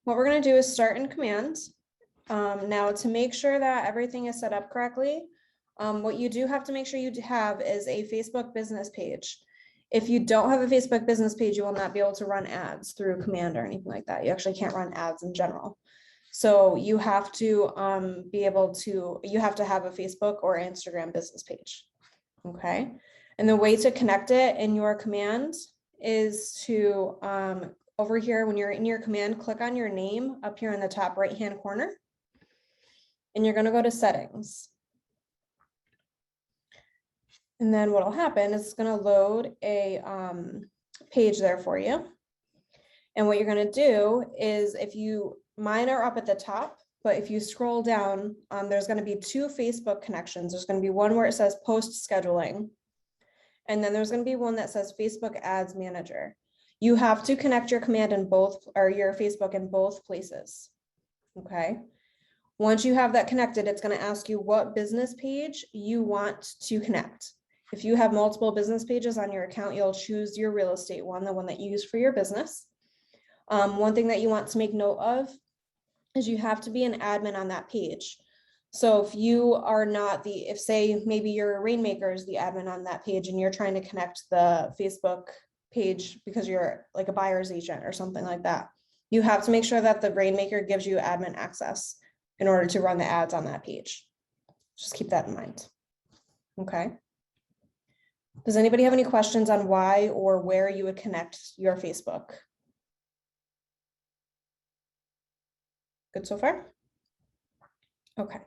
what we're going to do is start in command. Now to make sure that everything is set up correctly, what you do have to make sure you have is a Facebook business page. If you don't have a Facebook business page, you will not be able to run ads through command or anything like that. You actually can't run ads in general. So you have to you have to have a Facebook or Instagram business page. Okay. And the way to connect it in your command is to over here, when you're in your command, click on your name up here in the top right-hand corner. And you're going to go to settings. And then what will happen is it's going to load a page there for you. And what you're going to do is mine are up at the top, but if you scroll down, there's going to be two Facebook connections. There's going to be one where it says post scheduling. And then there's going to be one that says Facebook ads manager. You have to connect your command in both, or your Facebook in both places. Okay. Once you have that connected, it's going to ask you what business page you want to connect. If you have multiple business pages on your account, you'll choose your real estate one, the one that you use for your business. One thing that you want to make note of is you have to be an admin on that page. So if you are not if say maybe your Rainmaker is the admin on that page and you're trying to connect the Facebook page because you're like a buyer's agent or something like that, you have to make sure that the Rainmaker gives you admin access in order to run the ads on that page. Just keep that in mind. Okay. Does anybody have any questions on why or where you would connect your Facebook? Good so far? Okay.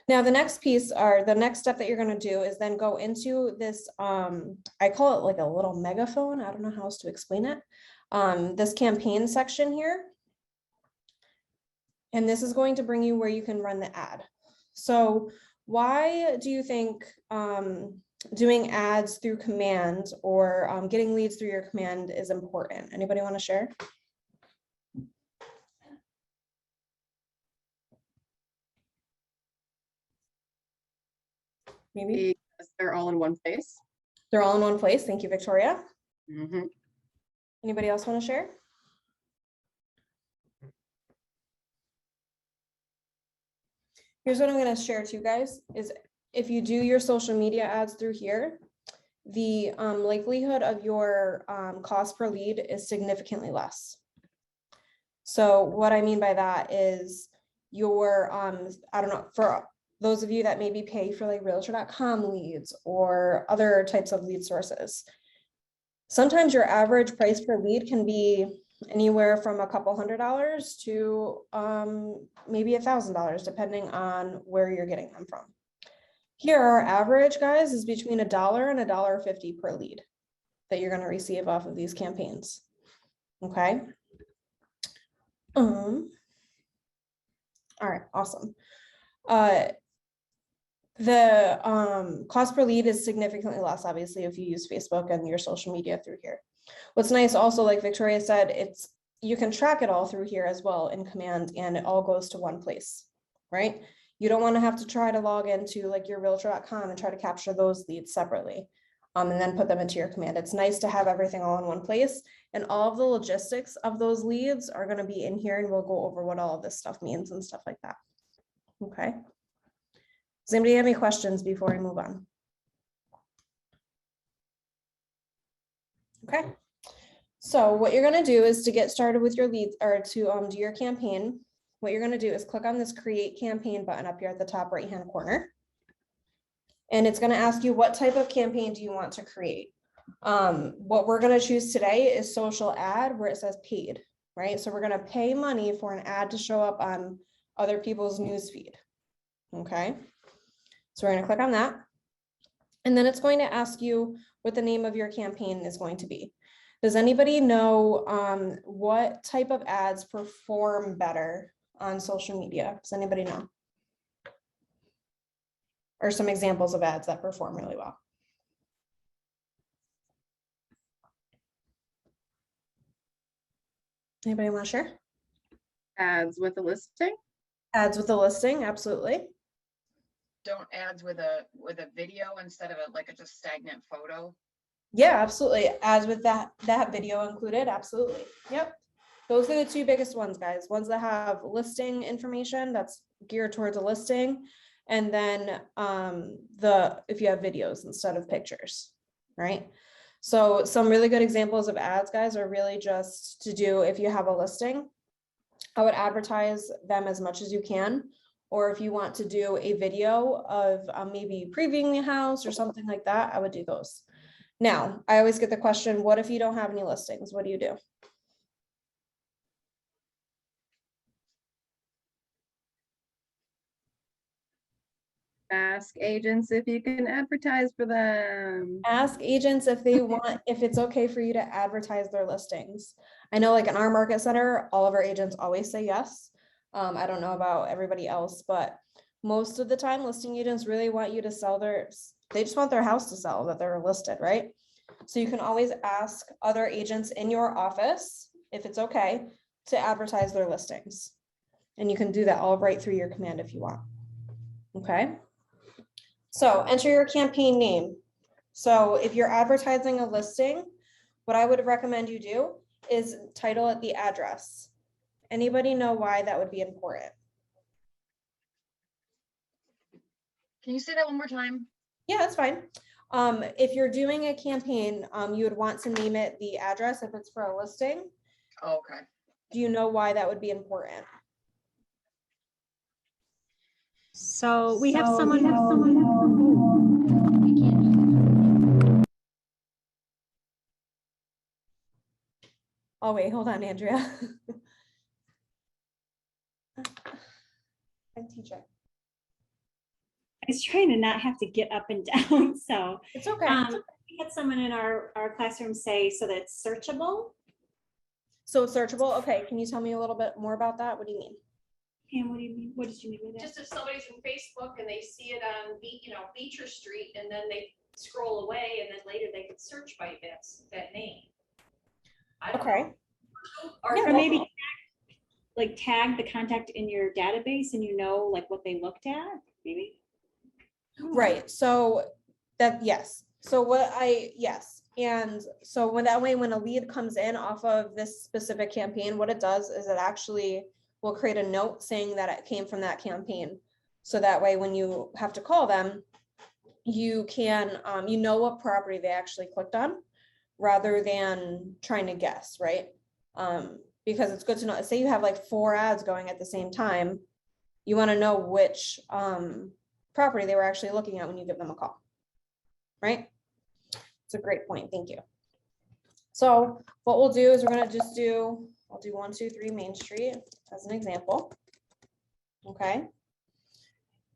Now the next step that you're going to do is then go into this, I call it like a little megaphone. I don't know how else to explain it. This campaign section here. And this is going to bring you where you can run the ad. So why do you think doing ads through command or getting leads through your command is important? Anybody want to share? Maybe because they're all in one place. They're all in one place. Thank you, Victoria. Mm-hmm. Anybody else want to share? Here's what I'm going to share to you guys is if you do your social media ads through here, the likelihood of your cost per lead is significantly less. So what I mean by that is your, I don't know, for those of you that maybe pay for like realtor.com leads or other types of lead sources, sometimes your average price per lead can be anywhere from a couple $100s to maybe $1,000, depending on where you're getting them from. Here, our average, guys, is between $1 and $1.50 per lead that you're going to receive off of these campaigns. Okay. All right, awesome. The cost per lead is significantly less, obviously, if you use Facebook and your social media through here. What's nice also, like Victoria said, you can track it all through here as well in command, and it all goes to one place, right? You don't want to have to try to log into like your realtor.com and try to capture those leads separately and then put them into your command. It's nice to have everything all in one place, and all of the logistics of those leads are going to be in here, and we'll go over what all of this stuff means and stuff like that. Okay. Does anybody have any questions before we move on? Okay. So what you're going to do is to get started with your leads or to do your campaign, what you're going to do is click on this create campaign button up here at the top right hand corner. And it's going to ask you what type of campaign do you want to create. What we're going to choose today is social ad where it says paid, right? So we're going to pay money for an ad to show up on other people's newsfeed. Okay. So we're going to click on that. And then it's going to ask you what the name of your campaign is going to be. Does anybody know what type of ads perform better on social media? Does anybody know? Or some examples of ads that perform really well? Anybody want to share? Ads with a listing? Ads with a listing, absolutely. Don't ads with a video instead of a just stagnant photo? Yeah, absolutely. Ads with that video included, absolutely. Yep. Those are the two biggest ones, guys. Ones that have listing information that's geared towards a listing. And then if you have videos instead of pictures, right? So some really good examples of ads, guys, are really just to do if you have a listing. I would advertise them as much as you can. Or if you want to do a video of maybe previewing the house or something like that, I would do those. Now, I always get the question, what if you don't have any listings? What do you do? Ask agents if you can advertise for them. Ask agents if they want, if it's okay for you to advertise their listings. I know like in our market center, all of our agents always say yes. I don't know about everybody else, but most of the time listing agents really want you to sell they just want their house to sell that they're listed, right? So you can always ask other agents in your office if it's okay to advertise their listings. And you can do that all right through your command if you want. Okay. So enter your campaign name. So if you're advertising a listing, what I would recommend you do is title it the address. Anybody know why that would be important? Can you say that one more time? Yeah, that's fine. If you're doing a campaign, you would want to name it the address if it's for a listing. Oh, okay. Do you know why that would be important? So we have someone. Oh, wait, hold on, Andrea. I'm teaching. I was trying to not have to get up and down, so. It's okay. We had someone in our classroom say so that it's searchable. So searchable. Okay, can you tell me a little bit more about that? What do you mean? And what do you mean? What did you mean with that? Just if somebody's in Facebook and they see it on, Beecher Street, and then they scroll away, and then later they could search by that name. I don't know. Okay. Or Yeah, Or maybe tag the contact in your database and you know like what they looked at, maybe? Right. So yes. So yes. And so when a lead comes in off of this specific campaign, what it does is it actually will create a note saying that it came from that campaign. So that way, when you have to call them, you can, you know what property they actually clicked on rather than trying to guess, right? Because it's good to know, say you have like 4 ads going at the same time, you want to know which property they were actually looking at when you give them a call, right? It's a great point. Thank you. So what we'll do is we're going to just I'll do 123 Main Street as an example. Okay.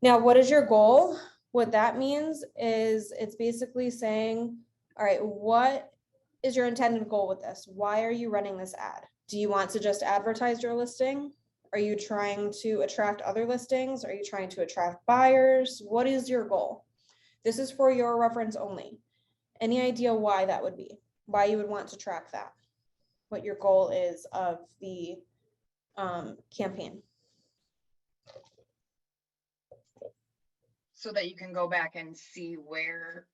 Now, what is your goal? What that means is it's basically saying, all right, what is your intended goal with this? Why are you running this ad? Do you want to just advertise your listing? Are you trying to attract other listings? Are you trying to attract buyers? What is your goal? This is for your reference only. Any idea why that would be? Why you would want to track that? What your goal is of the campaign? So that you can go back and see where,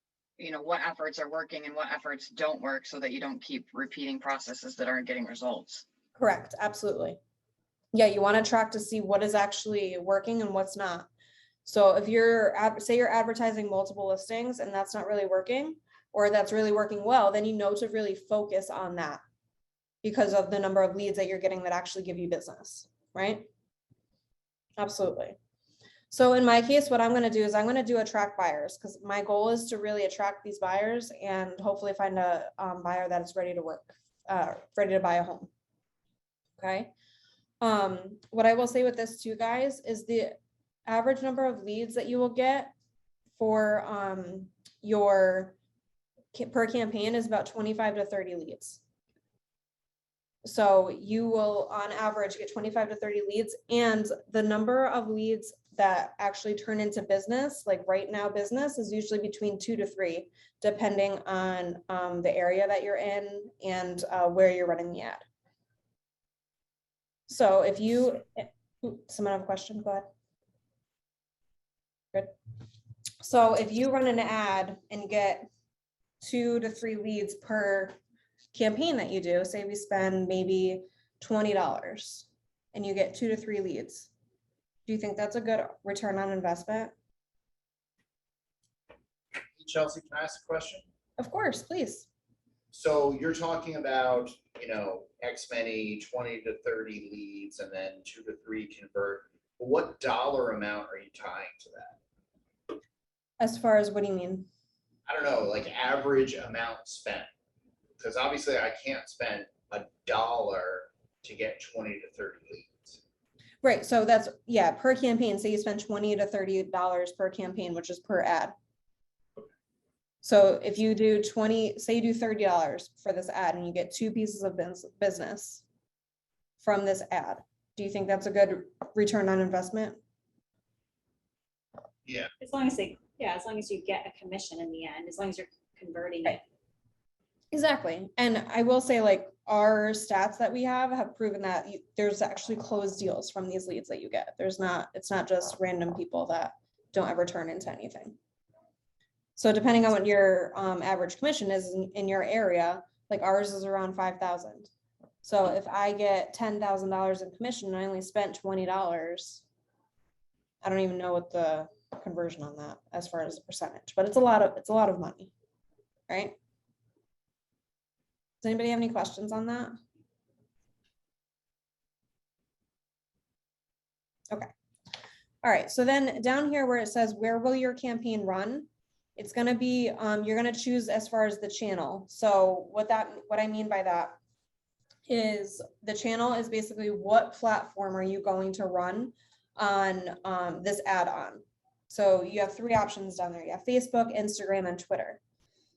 what efforts are working and what efforts don't work so that you don't keep repeating processes that aren't getting results. Correct, absolutely. Yeah, you want to track to see what is actually working and what's not. So if say you're advertising multiple listings and that's not really working, or that's really working well, then you know to really focus on that because of the number of leads that you're getting that actually give you business, right? Absolutely. So in my case, what I'm going to do is I'm going to do attract buyers because my goal is to really attract these buyers and hopefully find a buyer that is ready to ready to buy a home. Okay. What I will say with this too, guys, is the average number of leads that you will get for your per campaign is about 25 to 30 leads. So you will on average get 25 to 30 leads, and the number of leads that actually turn into business, like right now business, is usually between 2 to 3, depending on the area that you're in and where you're running the ad. So if you, someone have a question, go ahead. Good. So if you run an ad and get 2 to 3 leads per campaign that you do, say we spend maybe $20 and you get 2 to 3 leads. Do you think that's a good return on investment? Chelsea, can I ask a question? Of course, please. So you're talking about, X many, 20 to 30 leads and then 2 to 3 convert. What dollar amount are you tying to that? As far as, what do you mean? I don't know, like average amount spent. Because obviously I can't spend $1 to get 20 to 30 leads. Right, so that's, yeah, per campaign, say you spend $20 to $30 per campaign, which is per ad. So if you do 20, say you do $30 for this ad and you get 2 pieces of business from this ad, do you think that's a good return on investment? Yeah. As long as you get a commission in the end, as long as you're converting it. Exactly. And I will say, like, our stats that we have proven that there's actually closed deals from these leads that you get. It's not just random people that don't ever turn into anything. So depending on what your average commission is in your area, like ours is around 5,000. So if I get $10,000 in commission and I only spent $20, I don't even know what the conversion on that as far as a percentage, but it's a lot of money, right? Does anybody have any questions on that? Okay. All right, so then down here where it says, where will your campaign run? It's gonna be, you're gonna choose as far as the channel. So what I mean by that is the channel is basically what platform are you going to run on this ad on. So you have 3 options down there. You have Facebook, Instagram, and Twitter.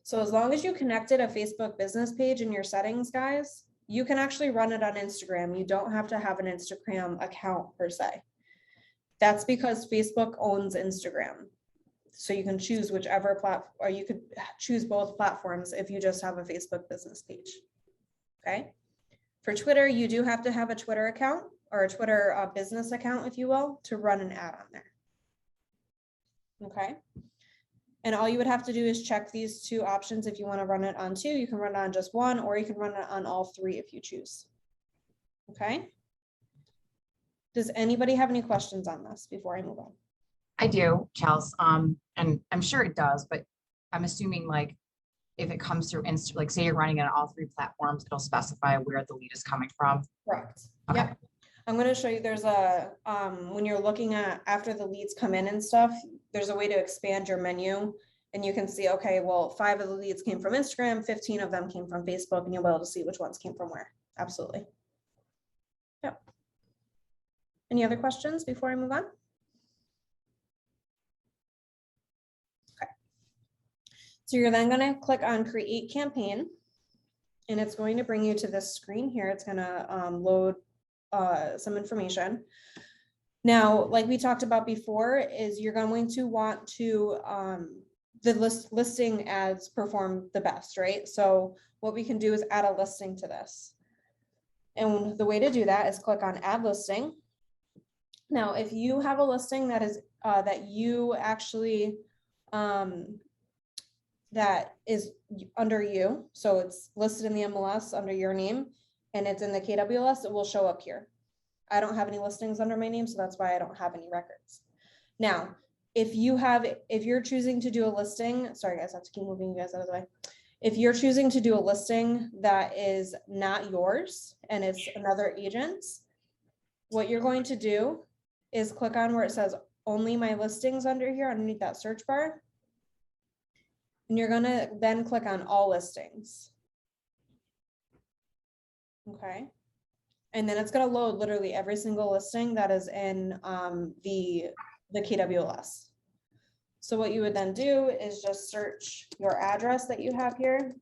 So as long as you connected a Facebook business page in your settings, guys, you can actually run it on Instagram. You don't have to have an Instagram account per se. That's because Facebook owns Instagram. So you can choose whichever platform, or you could choose both platforms if you just have a Facebook business page. Okay. For Twitter, you do have to have a Twitter account or a Twitter business account, if you will, to run an ad on there. Okay. And all you would have to do is check these 2 options. If you want to run it on 2, you can run it on just 1, or you can run it on all 3 if you choose. Okay. Does anybody have any questions on this before I move on? I do, Chels, and I'm sure it does, but I'm assuming like if it comes through like say you're running it on all 3 platforms, it'll specify where the lead is coming from. Correct. Okay. Yep. I'm going to show you, there's a, when you're looking at after the leads come in and stuff, there's a way to expand your menu and you can see, okay, well, 5 of the leads came from Instagram, 15 of them came from Facebook, and you'll be able to see which ones came from where. Absolutely. Yep. Any other questions before I move on? Okay. So you're then going to click on create campaign and it's going to bring you to this screen here. It's going to load some information. Now, like we talked about before, is you're going to want to the listing ads perform the best, right? So what we can do is add a listing to this. And the way to do that is click on add listing. Now, if you have a listing that is that you actually that is under you, so it's listed in the MLS under your name and it's in the KWLS, it will show up here. I don't have any listings under my name, so that's why I don't have any records. Now, if you're choosing to do a listing, sorry guys, I have to keep moving you guys out of the way. If you're choosing to do a listing that is not yours and it's another agent's, what you're going to do is click on where it says only my listings under here underneath that search bar. And you're gonna then click on all listings. Okay. And then it's gonna load literally every single listing that is in the KWLS. So what you would then do is just search your address that you have here.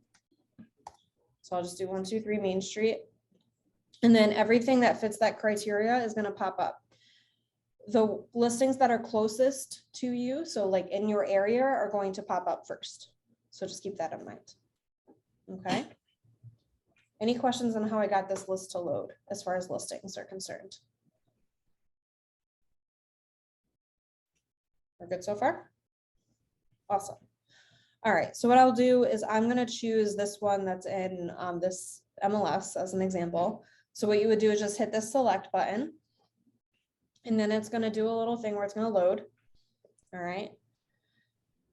So I'll just do 123 Main Street. And then everything that fits that criteria is gonna pop up. The listings that are closest to you, so like in your area, are going to pop up first. So just keep that in mind. Okay. Any questions on how I got this list to load as far as listings are concerned? We're good so far? Awesome. All right, so what I'll do is I'm gonna choose this one that's in this MLS as an example. So what you would do is just hit the select button. And then it's gonna do a little thing where it's gonna load. All right.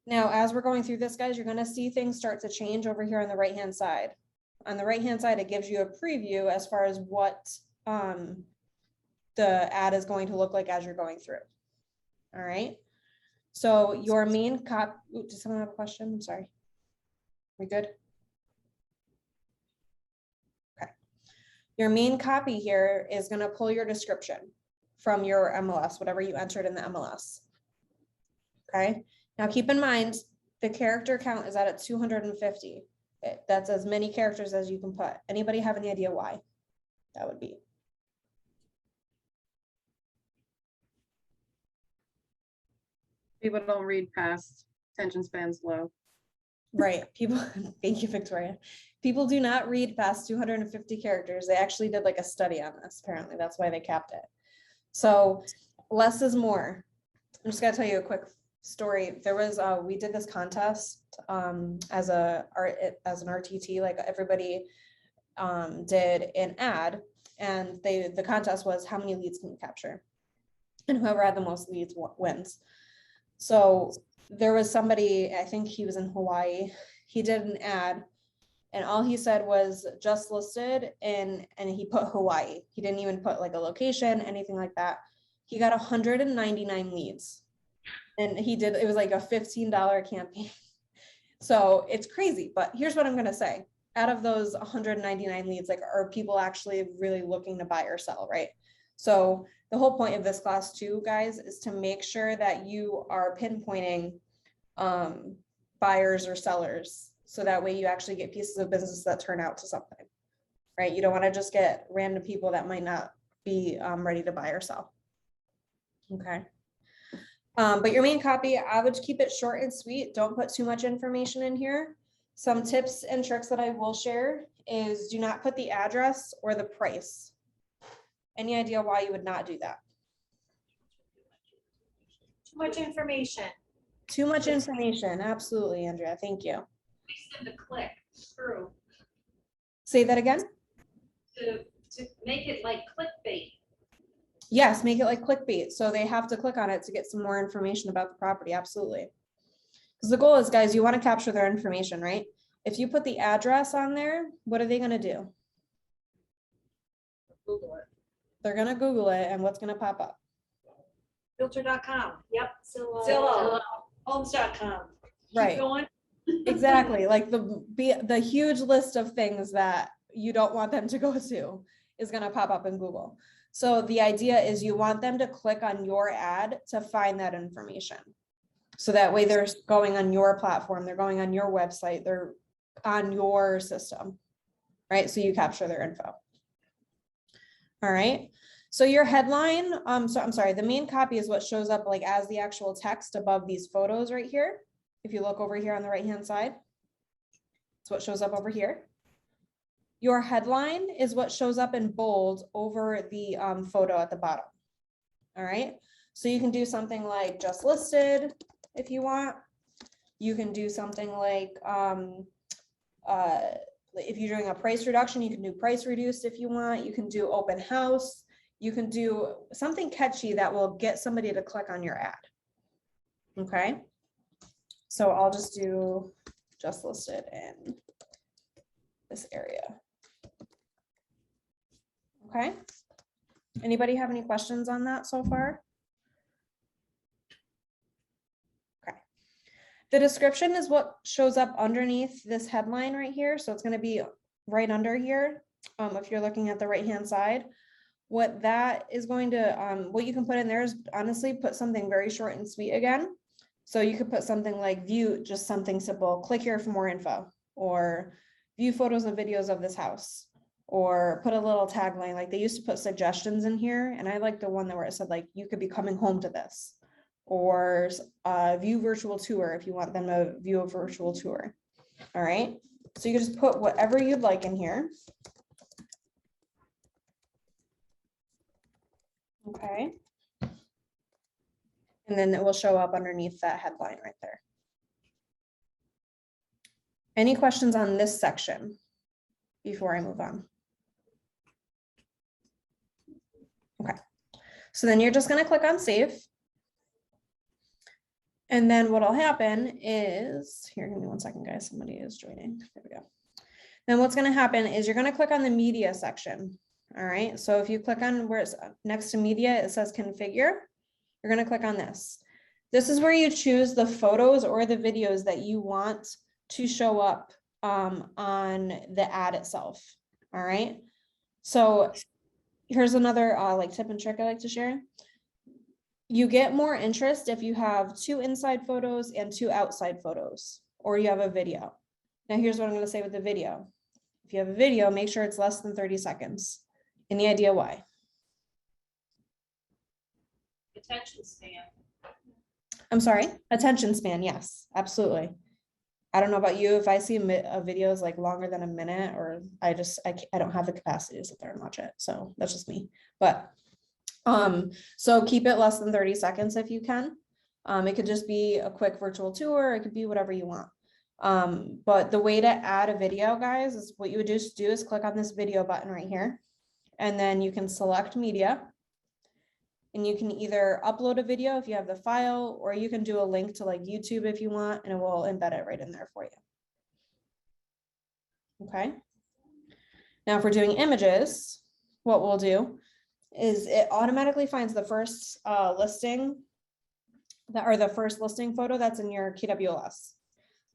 Now, as we're going through this, guys, you're gonna see things start to change over here on the right-hand side. On the right-hand side, it gives you a preview as far as what the ad is going to look like as you're going through. All right. So your main does someone have a question? I'm sorry. We good? Okay. Your main copy here is going to pull your description from your MLS, whatever you entered in the MLS. Okay. Now keep in mind, the character count is at 250. That's as many characters as you can put. Anybody have any idea why that would be? People don't read past, attention spans low. Right. People, thank you, Victoria. People do not read past 250 characters. They actually did like a study on this, apparently. That's why they capped it. So less is more. I'm just gonna tell you a quick story. There was we did this contest as an RTT, like everybody did an ad, and the contest was how many leads can you capture, and whoever had the most leads wins. So there was somebody, I think he was in Hawaii, he did an ad and all he said was just listed and he put Hawaii. He didn't even put like a location, anything like that. He got 199 leads and it was like a $15 campaign. So it's crazy, but here's what I'm going to say. Out of those 199 leads, like, are people actually really looking to buy or sell, right? So the whole point of this class too, guys, is to make sure that you are pinpointing buyers or sellers. So that way you actually get pieces of business that turn out to something, right? You don't want to just get random people that might not be ready to buy or sell. Okay. But your main copy, I would keep it short and sweet. Don't put too much information in here. Some tips and tricks that I will share is do not put the address or the price. Any idea why you would not do that? Too much information. Too much information. Absolutely, Andrea. Thank you. We send a click through Say that again. to make it like clickbait. Yes, make it like clickbait. So they have to click on it to get some more information about the property. Absolutely. Because the goal is, guys, you want to capture their information, right? If you put the address on there, what are they going to do? Google it. They're going to Google it, and what's going to pop up? Filter.com. Yep. Zillow. Zillow. Homes.com. Right. Keep going. Exactly. Like the huge list of things that you don't want them to go to is going to pop up in Google. So the idea is you want them to click on your ad to find that information. So that way they're going on your platform, they're going on your website, they're on your system, right? So you capture their info. All right. So your headline, I'm sorry, the main copy is what shows up like as the actual text above these photos right here. If you look over here on the right-hand side, it's what shows up over here. Your headline is what shows up in bold over the photo at the bottom. All right. So you can do something like just listed if you want. You can do something like if you're doing a price reduction, you can do price reduced if you want. You can do open house. You can do something catchy that will get somebody to click on your ad. Okay. So I'll just do just listed in this area. Okay. Anybody have any questions on that so far? Okay. The description is what shows up underneath this headline right here. So it's going to be right under here. If you're looking at the right-hand side, what that is going to, what you can put in there is honestly put something very short and sweet again. So you could put something like view, just something simple, click here for more info, or view photos and videos of this house, or put a little tagline. Like they used to put suggestions in here. And I like the one where it said like, you could be coming home to this, or view virtual tour if you want them to view a virtual tour. All right. So you can just put whatever you'd like in here. Okay. And then it will show up underneath that headline right there. Any questions on this section before I move on? Okay, so then you're just gonna click on save. And then what'll happen is, here, give me 1 second, guys, somebody is joining, there we go. Then what's gonna happen is you're gonna click on the media section. All right, so if you click on where it's next to media, it says configure. You're gonna click on this. This is where you choose the photos or the videos that you want to show up on the ad itself. All right, so here's another like tip and trick I like to share. You get more interest if you have 2 inside photos and 2 outside photos, or you have a video. Now here's what I'm gonna say with the video. If you have a video, make sure it's less than 30 seconds. Any idea why? Attention span. I'm sorry, attention span, yes, absolutely. I don't know about you, if I see a video is like longer than a minute, or I don't have the capacity to sit there and watch it, so that's just me. But so keep it less than 30 seconds if you can. It could just be a quick virtual tour, it could be whatever you want. But the way to add a video, guys, is what you would just do is click on this video button right here, and then you can select media. And you can either upload a video if you have the file, or you can do a link to like YouTube if you want, and it will embed it right in there for you. Okay. Now, if we're doing images, what we'll do is it automatically finds the first listing or the first listing photo that's in your KWLS.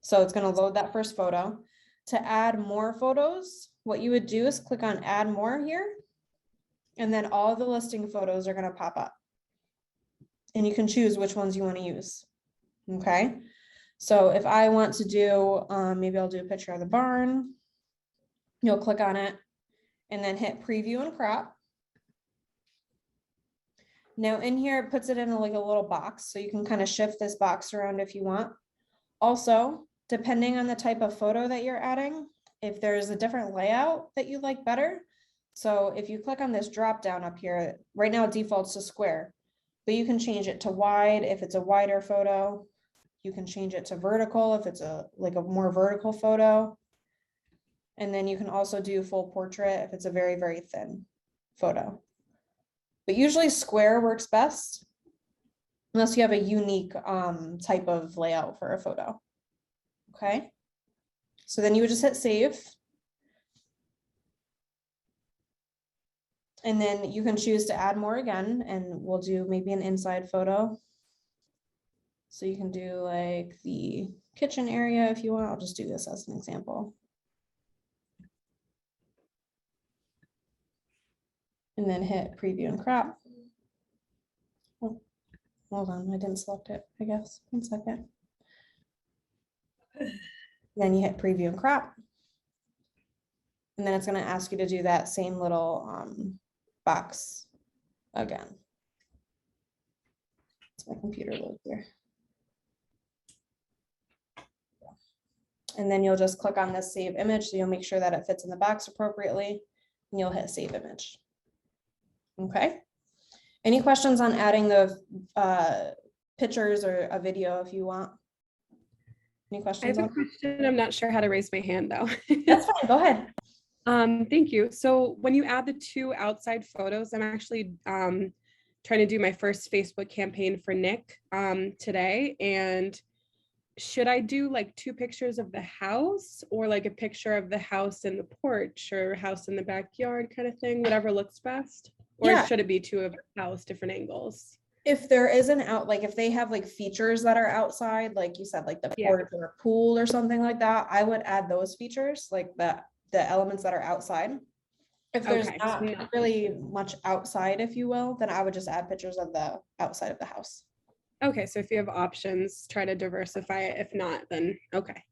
So it's going to load that first photo. To add more photos, what you would do is click on add more here. And then all the listing photos are going to pop up. And you can choose which ones you want to use. Okay. So if I want to do, maybe I'll do a picture of the barn. You'll click on it and then hit preview and crop. Now in here, it puts it in like a little box. So you can kind of shift this box around if you want. Also, depending on the type of photo that you're adding, if there's a different layout that you like better. So if you click on this drop down up here, right now it defaults to square, but you can change it to wide if it's a wider photo. You can change it to vertical if it's a more vertical photo. And then you can also do full portrait if it's a very, very thin photo. But usually square works best unless you have a unique type of layout for a photo. Okay. So then you would just hit save. And then you can choose to add more again, and we'll do maybe an inside photo. So you can do like the kitchen area if you want. I'll just do this as an example. And then hit preview and crop. Oh, hold on, I didn't select it, I guess. 1 second. Then you hit preview and crop. And then it's going to ask you to do that same little box again. It's my computer load here. And then you'll just click on this save image. So you'll make sure that it fits in the box appropriately, and you'll hit save image. Okay. Any questions on adding the pictures or a video if you want? Any I questions? have a question. I'm not sure how to raise my hand though. That's fine. Go ahead. Thank you. So when you add the 2 outside photos, I'm actually trying to do my first Facebook campaign for Nick today. And should I do like 2 pictures of the house, or like a picture of the house in the porch, or house in the backyard kind of thing, whatever looks best? Or Yeah. should it be 2 of the house, different angles? If there is an like if they have like features that are outside, like you said, like the Yeah. porch or a pool or something like that, I would add those features, like the elements that are outside. If there's Okay, not so not- really much outside, if you will, then I would just add pictures of the outside of the house. Okay, so if you have options, try to diversify it. If not, then okay.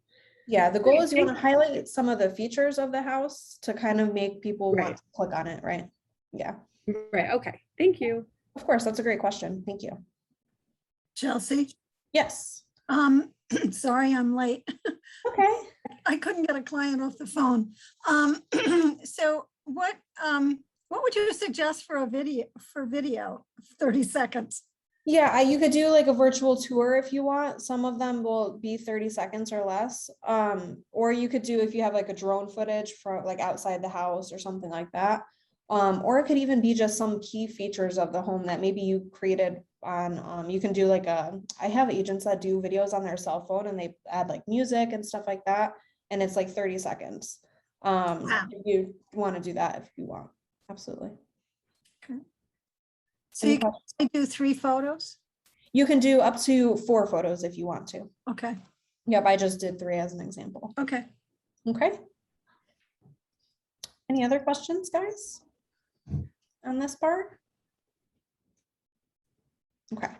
Yeah, the goal is you want to highlight some of the features of the house to kind of make people want Right. to click on it, right? Yeah, Right, okay. Thank you. of course, that's a great question. Thank you. Chelsea, Yes. sorry I'm late. Okay. I couldn't get a client off the phone. So what would you suggest for a video, 30 seconds? Yeah, you could do like a virtual tour if you want. Some of them will be 30 seconds or less. Or you could do if you have like a drone footage for like outside the house or something like that. Or it could even be just some key features of the home that maybe you created on, you can do like I have agents that do videos on their cell phone and they add like music and stuff like that. And it's like 30 seconds. Wow. If you want to do that, if you want, absolutely. So Any you can only do 3 photos? You can do up to 4 photos if you want to. Okay, Yep, I just did 3 as an example. okay. Okay. Any other questions, guys? On this part? Okay.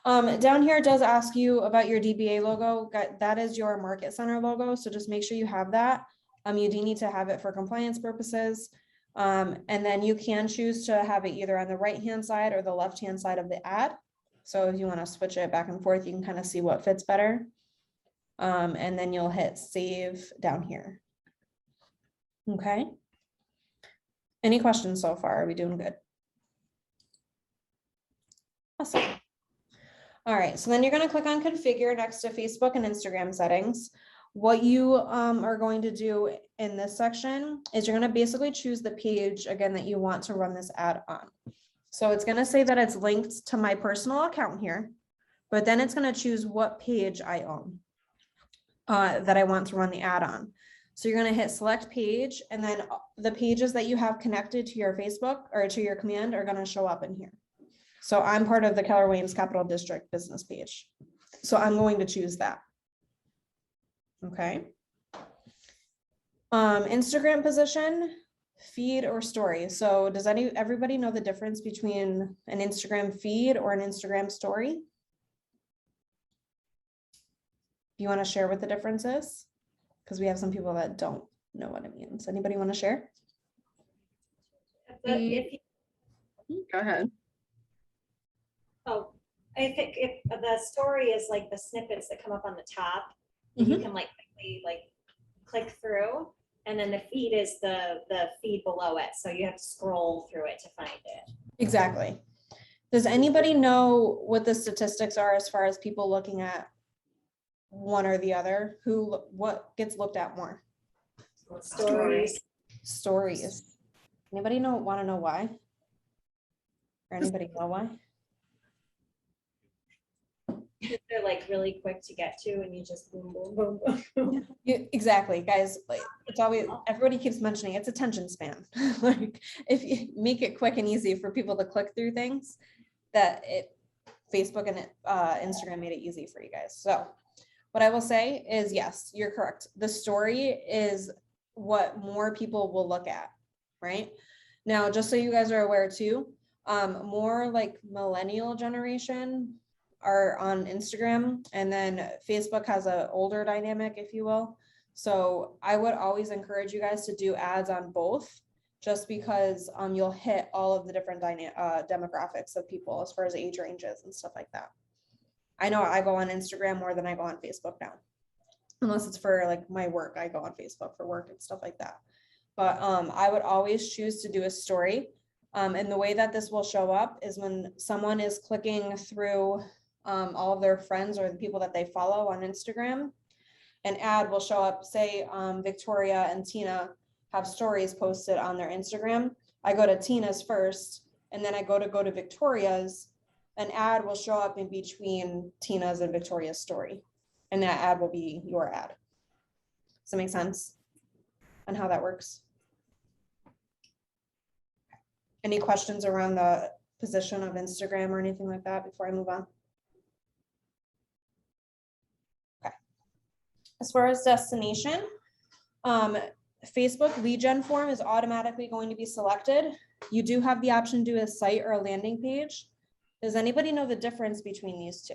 Down here it does ask you about your DBA logo. That is your market center logo. So just make sure you have that. You do need to have it for compliance purposes. And then you can choose to have it either on the right-hand side or the left-hand side of the ad. So if you want to switch it back and forth, you can kind of see what fits better. And then you'll hit save down here. Okay. Any questions so far? Are we doing good? Awesome. All right, so then you're going to click on configure next to Facebook and Instagram settings. What you are going to do in this section is you're going to basically choose the page again that you want to run this ad on. So it's going to say that it's linked to my personal account here, but then it's going to choose what page I own that I want to run the ad on. So you're going to hit select page, and then the pages that you have connected to your Facebook or to your command are going to show up in here. So I'm part of the Keller Williams Capital District business page. So I'm going to choose that. Okay. Instagram position, feed or story. So does everybody know the difference between an Instagram feed or an Instagram story? Do you want to share what the difference is? Because we have some people that don't know what it means. Anybody want to share? If Go ahead. Oh, I think if the story is like the snippets that come up on the top, you can like quickly like click through, and then the feed is the feed below it. So you have to scroll through it to find it. Exactly. Does anybody know what the statistics are as far as people looking at one or the other? What gets looked at more? Stories. Stories. Anybody want to know why? Or anybody know why? They're like really quick to get to, and you just boom, boom, boom, boom. Exactly, guys. Like it's always, everybody keeps mentioning it's attention span. Like if you make it quick and easy for people to click through things, Facebook and Instagram made it easy for you guys. So what I will say is, yes, you're correct. The story is what more people will look at, right? Now, just so you guys are aware too, more like millennial generation are on Instagram, and then Facebook has an older dynamic, if you will. So I would always encourage you guys to do ads on both, just because you'll hit all of the different demographics of people as far as age ranges and stuff like that. I know I go on Instagram more than I go on Facebook now, unless it's for like my work. I go on Facebook for work and stuff like that. But I would always choose to do a story. And the way that this will show up is when someone is clicking through all of their friends or the people that they follow on Instagram, an ad will show up. Say Victoria and Tina have stories posted on their Instagram. I go to Tina's first, and then I go to Victoria's. An ad will show up in between Tina's and Victoria's story, and that ad will be your ad. Does that make sense on how that works? Any questions around the position of Instagram or anything like that before I move on? Okay. As far as destination, Facebook lead gen form is automatically going to be selected. You do have the option to do a site or a landing page. Does anybody know the difference between these two?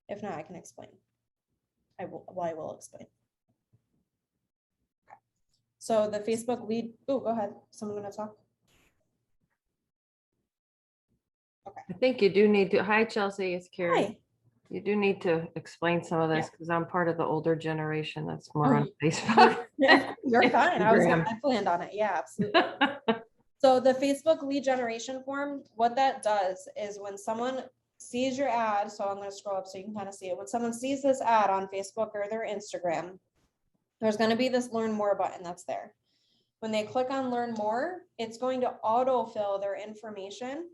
If not, I can explain. I will explain. Okay. So the Facebook lead, oh, go ahead. Someone gonna talk? I think you do need to, hi Chelsea, it's Carrie. Hi. You do need to explain some of this Yeah. because I'm part of the older generation that's more on Oh. Facebook. Yeah, you're fine. I Instagram. planned on it. Yeah, absolutely. So the Facebook lead generation form, what that does is when someone sees your ad, so I'm going to scroll up so you can kind of see it. When someone sees this ad on Facebook or their Instagram, there's going to be this learn more button that's there. when they click on learn more, it's going to autofill their information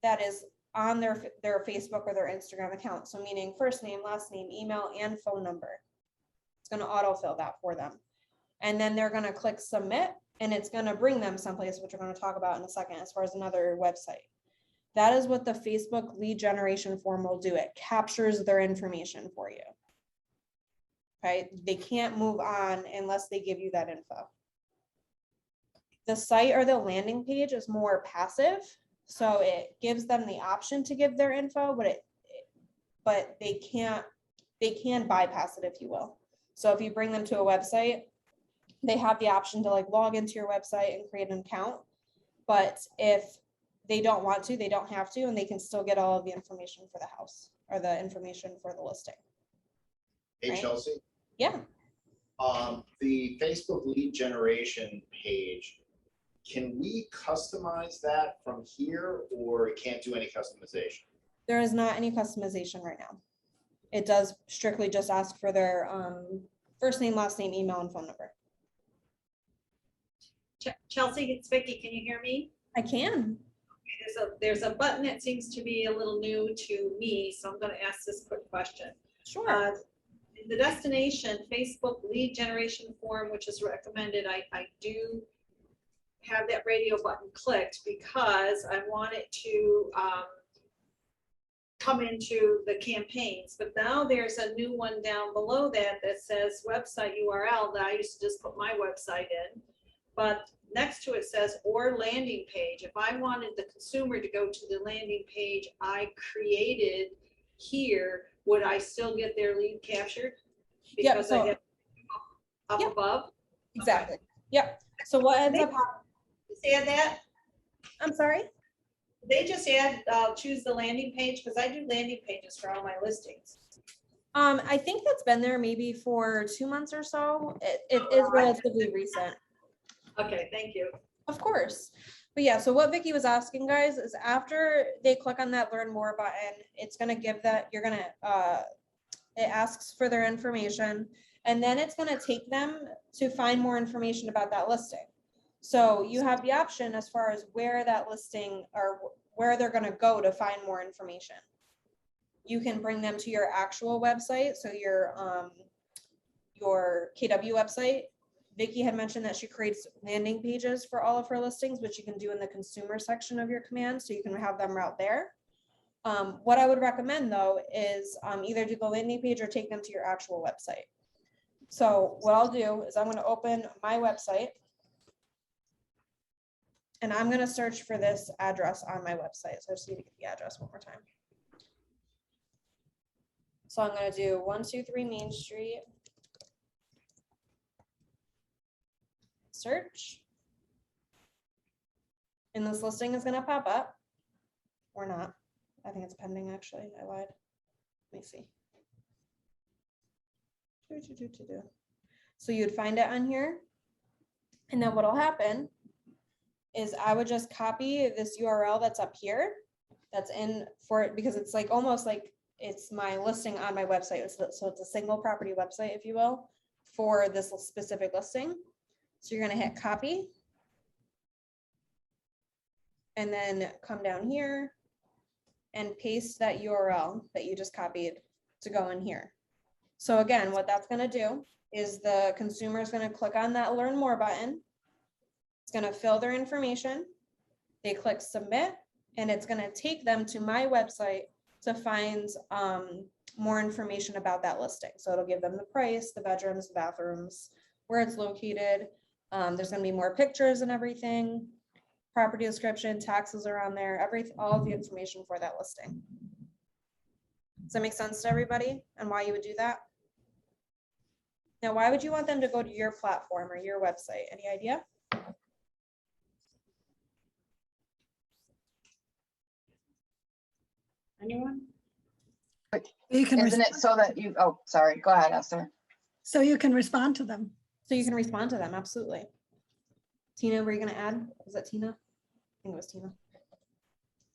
that is on their Facebook or their Instagram account. So meaning first name, last name, email, and phone number. It's going to autofill that for them. And then they're going to click submit, and it's going to bring them someplace, which we're going to talk about in a second, as far as another website. That is what the Facebook lead generation form will do. It captures their information for you. Okay, they can't move on unless they give you that info. The site or the landing page is more passive, so it gives them the option to give their info, but they can bypass it, if you will. So if you bring them to a website, they have the option to like log into your website and create an account. But if they don't want to, they don't have to, and they can still get all of the information for the house or the information for the listing. Hey, Right. Chelsea, Yeah. the Facebook lead generation page, can we customize that from here, or it can't do any customization? There is not any customization right now. It does strictly just ask for their first name, last name, email, and phone number. Chelsea, it's Vicky. Can you hear me? I can. There's a button that seems to be a little new to me, so I'm going to ask this quick question. Sure. The destination Facebook lead generation form, which is recommended, I do have that radio button clicked because I want it to come into the campaigns. But now there's a new one down below that says website URL that I used to just put my website in. But next to it says or landing page. If I wanted the consumer to go to the landing page I created here, would I still get their lead captured? Yep, Because so- I have up Yep. above. Exactly. Yep. So what ends up, Just add that. I'm sorry? They just add, choose the landing page, because I do landing pages for all my listings. I think that's been there maybe for 2 months or so. It is relatively recent. Okay, thank you. Of course. But yeah, so what Vicky was asking, guys, is after they click on that learn more button, it's gonna give that, it asks for their information, and then it's gonna take them to find more information about that listing. So you have the option as far as where that listing or where they're gonna go to find more information. You can bring them to your actual website, so your KW website. Vicky had mentioned that she creates landing pages for all of her listings, which you can do in the consumer section of your command, so you can have them route there. What I would recommend though is either do the landing page or take them to your actual website. So what I'll do is I'm going to open my website and I'm going to search for this address on my website. So I just need to get the address one more time. So I'm going to do 123 Main Street. Search. And this listing is going to pop up or not. I think it's pending actually. I lied. Let me see. So you'd find it on here. And then what'll happen is I would just copy this URL that's up here. That's in for it because it's like almost like it's my listing on my website. So it's a single property website, if you will, for this specific listing. So you're going to hit copy. And then come down here and paste that URL that you just copied to go in here. So again, what that's going to do is the consumer is going to click on that learn more button. It's going to fill their information. They click submit, and it's going to take them to my website to find more information about that listing. So it'll give them the price, the bedrooms, the bathrooms, where it's located. There's going to be more pictures and everything. Property description, taxes are on there, all of the information for that listing. Does that make sense to everybody and why you would do that? Now, why would you want them to go to your platform or your website? Any idea? Anyone? You can, Isn't it so that you, oh, sorry, go ahead, Esther. so you can respond to them. So you can respond to them, absolutely. Tina, were you gonna add? Was that Tina? I think it was Tina.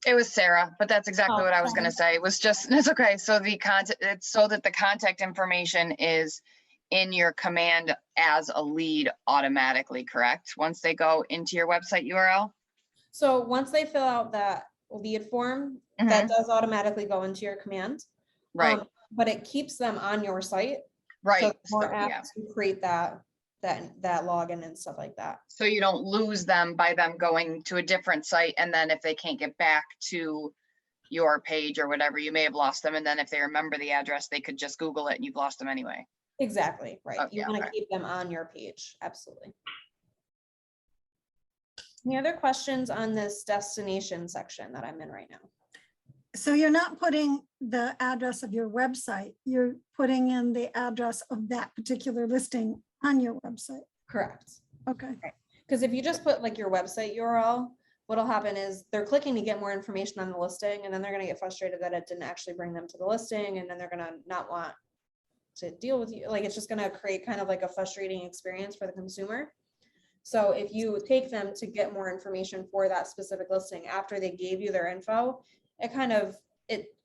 It was Sarah, but that's exactly Oh, what I was gonna say. It was just, it's okay. So the content, it's so that the contact information is in your command as a lead automatically, correct? Once they go into your website URL? So once they fill out that lead form, that does automatically go into your command. Right, But it keeps them on your site. right. So it's more So, yeah. apt to create that login and stuff like that. So you don't lose them by them going to a different site, and then if they can't get back to your page or whatever, you may have lost them, and then if they remember the address, they could just Google it and you've lost them anyway. Exactly, right. Oh, You yeah, want to okay. keep them on your page, absolutely. Any other questions on this destination section that I'm in right now? So you're not putting the address of your website, you're putting in the address of that particular listing on your website. Correct. Okay. Because if you just put like your website URL, what'll happen is they're clicking to get more information on the listing, and then they're gonna get frustrated that it didn't actually bring them to the listing, and then they're gonna not want to deal with you. Like, it's just gonna create kind of like a frustrating experience for the consumer. So if you take them to get more information for that specific listing after they gave you their info,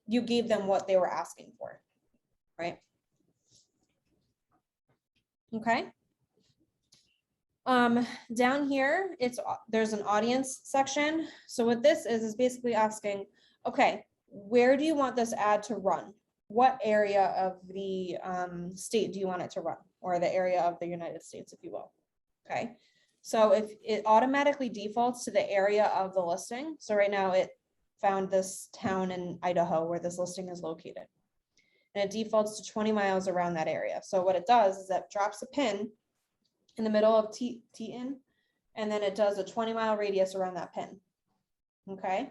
you gave them what they were asking for, right? Okay. Down here, there's an audience section. So what this is basically asking, okay, where do you want this ad to run? What area of the state do you want it to run? Or the area of the United States, if you will. Okay. So if it automatically defaults to the area of the listing. So right now it found this town in Idaho where this listing is located. And it defaults to 20 miles around that area. So what it does is that drops a pin in the middle of Teton, and then it does a 20-mile radius around that pin. Okay.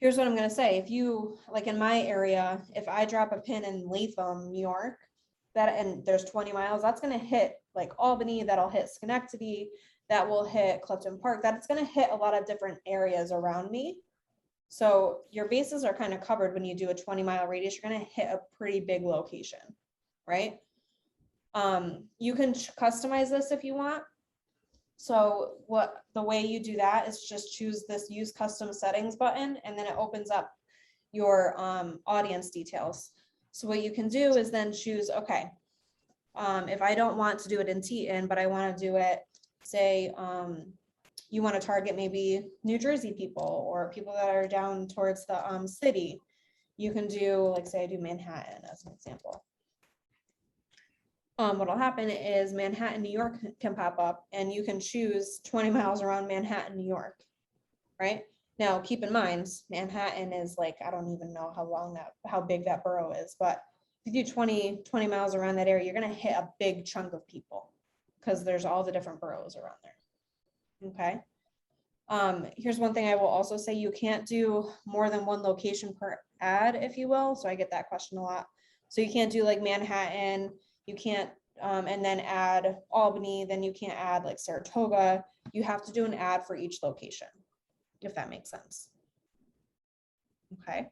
Here's what I'm going to say. If you, like in my area, if I drop a pin in Latham, New York, and there's 20 miles, that's going to hit like Albany, that'll hit Schenectady, that will hit Clifton Park, that's going to hit a lot of different areas around me. So your bases are kind of covered when you do a 20-mile radius. You're going to hit a pretty big location, right? You can customize this if you want. So the way you do that is just choose this use custom settings button, and then it opens up your audience details. So what you can do is then choose, okay, if I don't want to do it in Teton, but I want to do it, say, you want to target maybe New Jersey people or people that are down towards the city, you can do, like, say I do Manhattan as an example. What'll happen is Manhattan, New York can pop up, and you can choose 20 miles around Manhattan, New York, right? Now, keep in mind, Manhattan is like, I don't even know how big that borough is, but if you do 20 miles around that area, you're going to hit a big chunk of people because there's all the different boroughs around there. Okay. Here's one thing I will also say, you can't do more than one location per ad, if you will. So I get that question a lot. So you can't do like Manhattan, you can't, and then add Albany, then you can't add like Saratoga. You have to do an ad for each location, if that makes sense. Okay.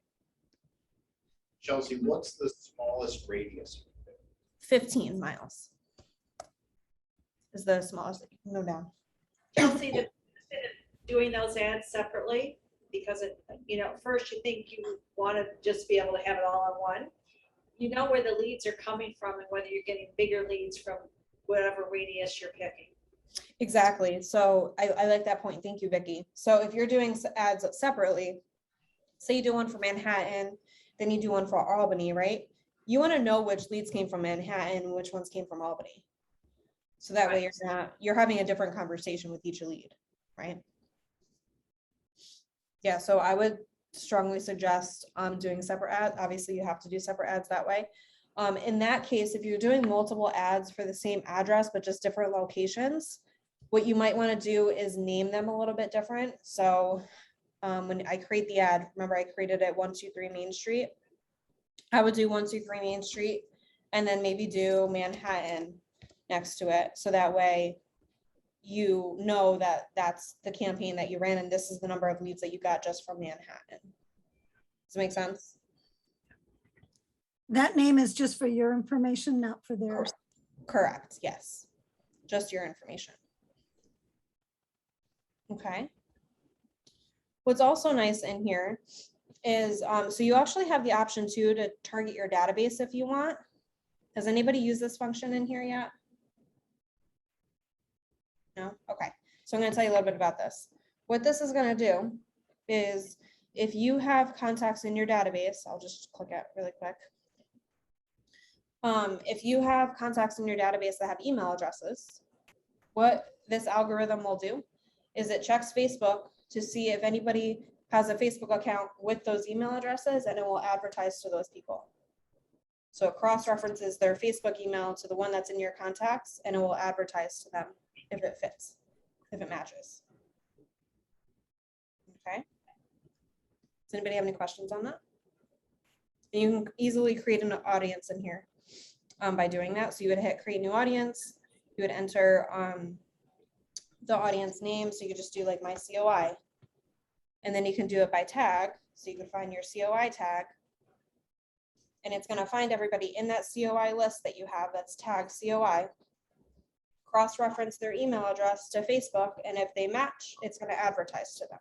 Chelsea, what's the smallest radius? 15 miles is the smallest that you can go down. Chelsea, instead of doing those ads separately, because it, first you think you want to just be able to have it all on one. You know where the leads are coming from and whether you're getting bigger leads from whatever radius you're picking. Exactly. So I like that point. Thank you, Vicki. So if you're doing ads separately, say you do one for Manhattan, then you do one for Albany, right? You want to know which leads came from Manhattan, which ones came from Albany. So that way you're having a different conversation with each lead, right? Yeah, so I would strongly suggest doing separate ads. Obviously you have to do separate ads that way. In that case, if you're doing multiple ads for the same address, but just different locations, what you might want to do is name them a little bit different. So when I create the ad, remember I created it 123 Main Street. I would do 123 Main Street and then maybe do Manhattan next to it. So that way you know that that's the campaign that you ran and this is the number of leads that you got just from Manhattan. Does it make sense? That name is just for your information, not for theirs. Correct, yes. Just your information. Okay. What's also nice in here is, so you actually have the option too to target your database if you want. Has anybody used this function in here yet? No? Okay. So I'm going to tell you a little bit about this. What this is going to do is if you have contacts in your database, I'll just click it really quick. If you have contacts in your database that have email addresses, what this algorithm will do is it checks Facebook to see if anybody has a Facebook account with those email addresses, and it will advertise to those people. So it cross-references their Facebook email to the one that's in your contacts, and it will advertise to them if it fits, if it matches. Okay. Does anybody have any questions on that? And you can easily create an audience in here by doing that. So you would hit create new audience. You would enter the audience name. So you could just do like my COI. And then you can do it by tag. So you can find your COI tag. And it's going to find everybody in that COI list that you have that's tagged COI. Cross-reference their email address to Facebook. And if they match, it's going to advertise to them.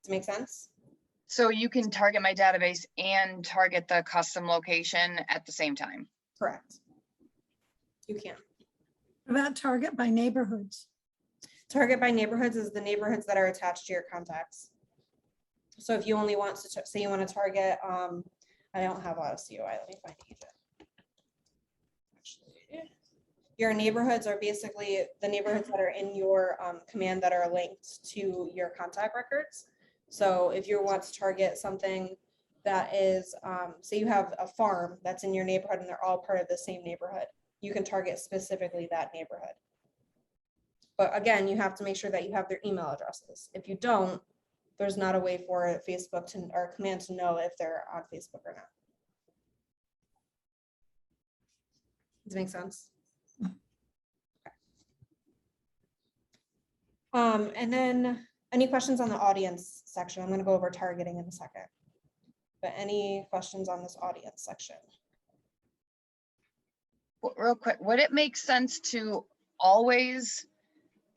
Does it make sense? So you can target my database and target the custom location at the same time. Correct. You can. About target by neighborhoods. Target by neighborhoods is the neighborhoods that are attached to your contacts. So if you only want to say you want to target, I don't have a lot of COI. Let me find agent. Actually, your neighborhoods are basically the neighborhoods that are in your command that are linked to your contact records. So if you want to target something that is, say you have a farm that's in your neighborhood and they're all part of the same neighborhood, you can target specifically that neighborhood. But again, you have to make sure that you have their email addresses. If you don't, there's not a way for Facebook to, or command to know if they're on Facebook or not. Does it make sense? Okay. And then any questions on the audience section? I'm going to go over targeting in a second. But any questions on this audience section? Real quick, would it make sense to always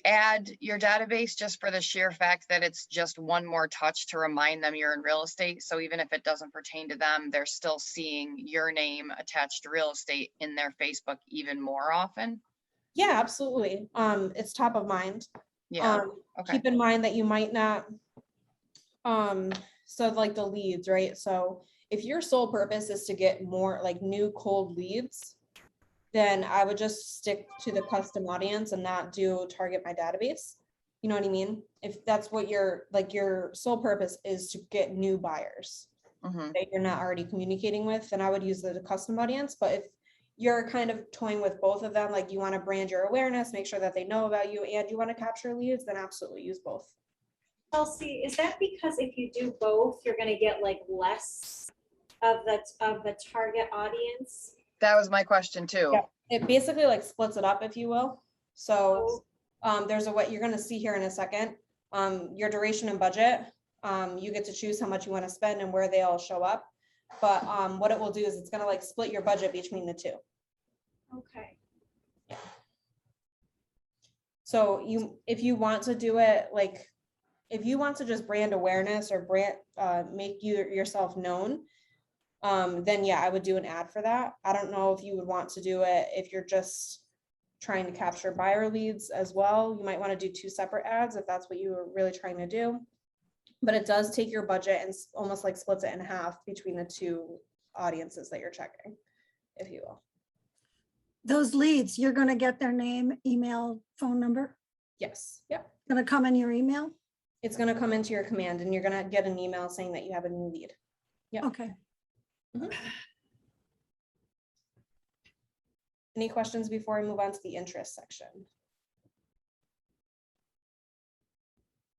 add your database just for the sheer fact that it's just one more touch to remind them you're in real estate? So even if it doesn't pertain to them, they're still seeing your name attached to real estate in their Facebook even more often? Yeah, absolutely. It's top of mind. Yeah, okay. Keep in mind that you might not, so like the leads, right? So if your sole purpose is to get more like new cold leads, then I would just stick to the custom audience and not do target my database. You know what I mean? If that's what your sole purpose is to get new buyers that you're not already communicating with, then I would use the custom audience. But if you're kind of toying with both of them, like you want to brand your awareness, make sure that they know about you, and you want to capture leads, then absolutely use both. Chelsea, is that because if you do both, you're gonna get like less of the target audience? That was my question too. Yeah, it basically like splits it up, if you will. So there's a what you're going to see here in a second. Your duration and budget. You get to choose how much you want to spend and where they all show up. But what it will do is it's going to like split your budget between the two. Okay. So if you want to do it, like if you want to just brand awareness or brand make yourself known, then yeah, I would do an ad for that. I don't know if you would want to do it if you're just trying to capture buyer leads as well. You might want to do 2 separate ads if that's what you were really trying to do. But it does take your budget and almost like splits it in half between the 2 audiences that you're checking, if you will. Those leads, you're going to get their name, email, phone number? Yes. Yep. Going to come in your email? It's going to come into your command and you're going to get an email saying that you have a new lead. Yep. Okay. Any questions before we move on to the interest section?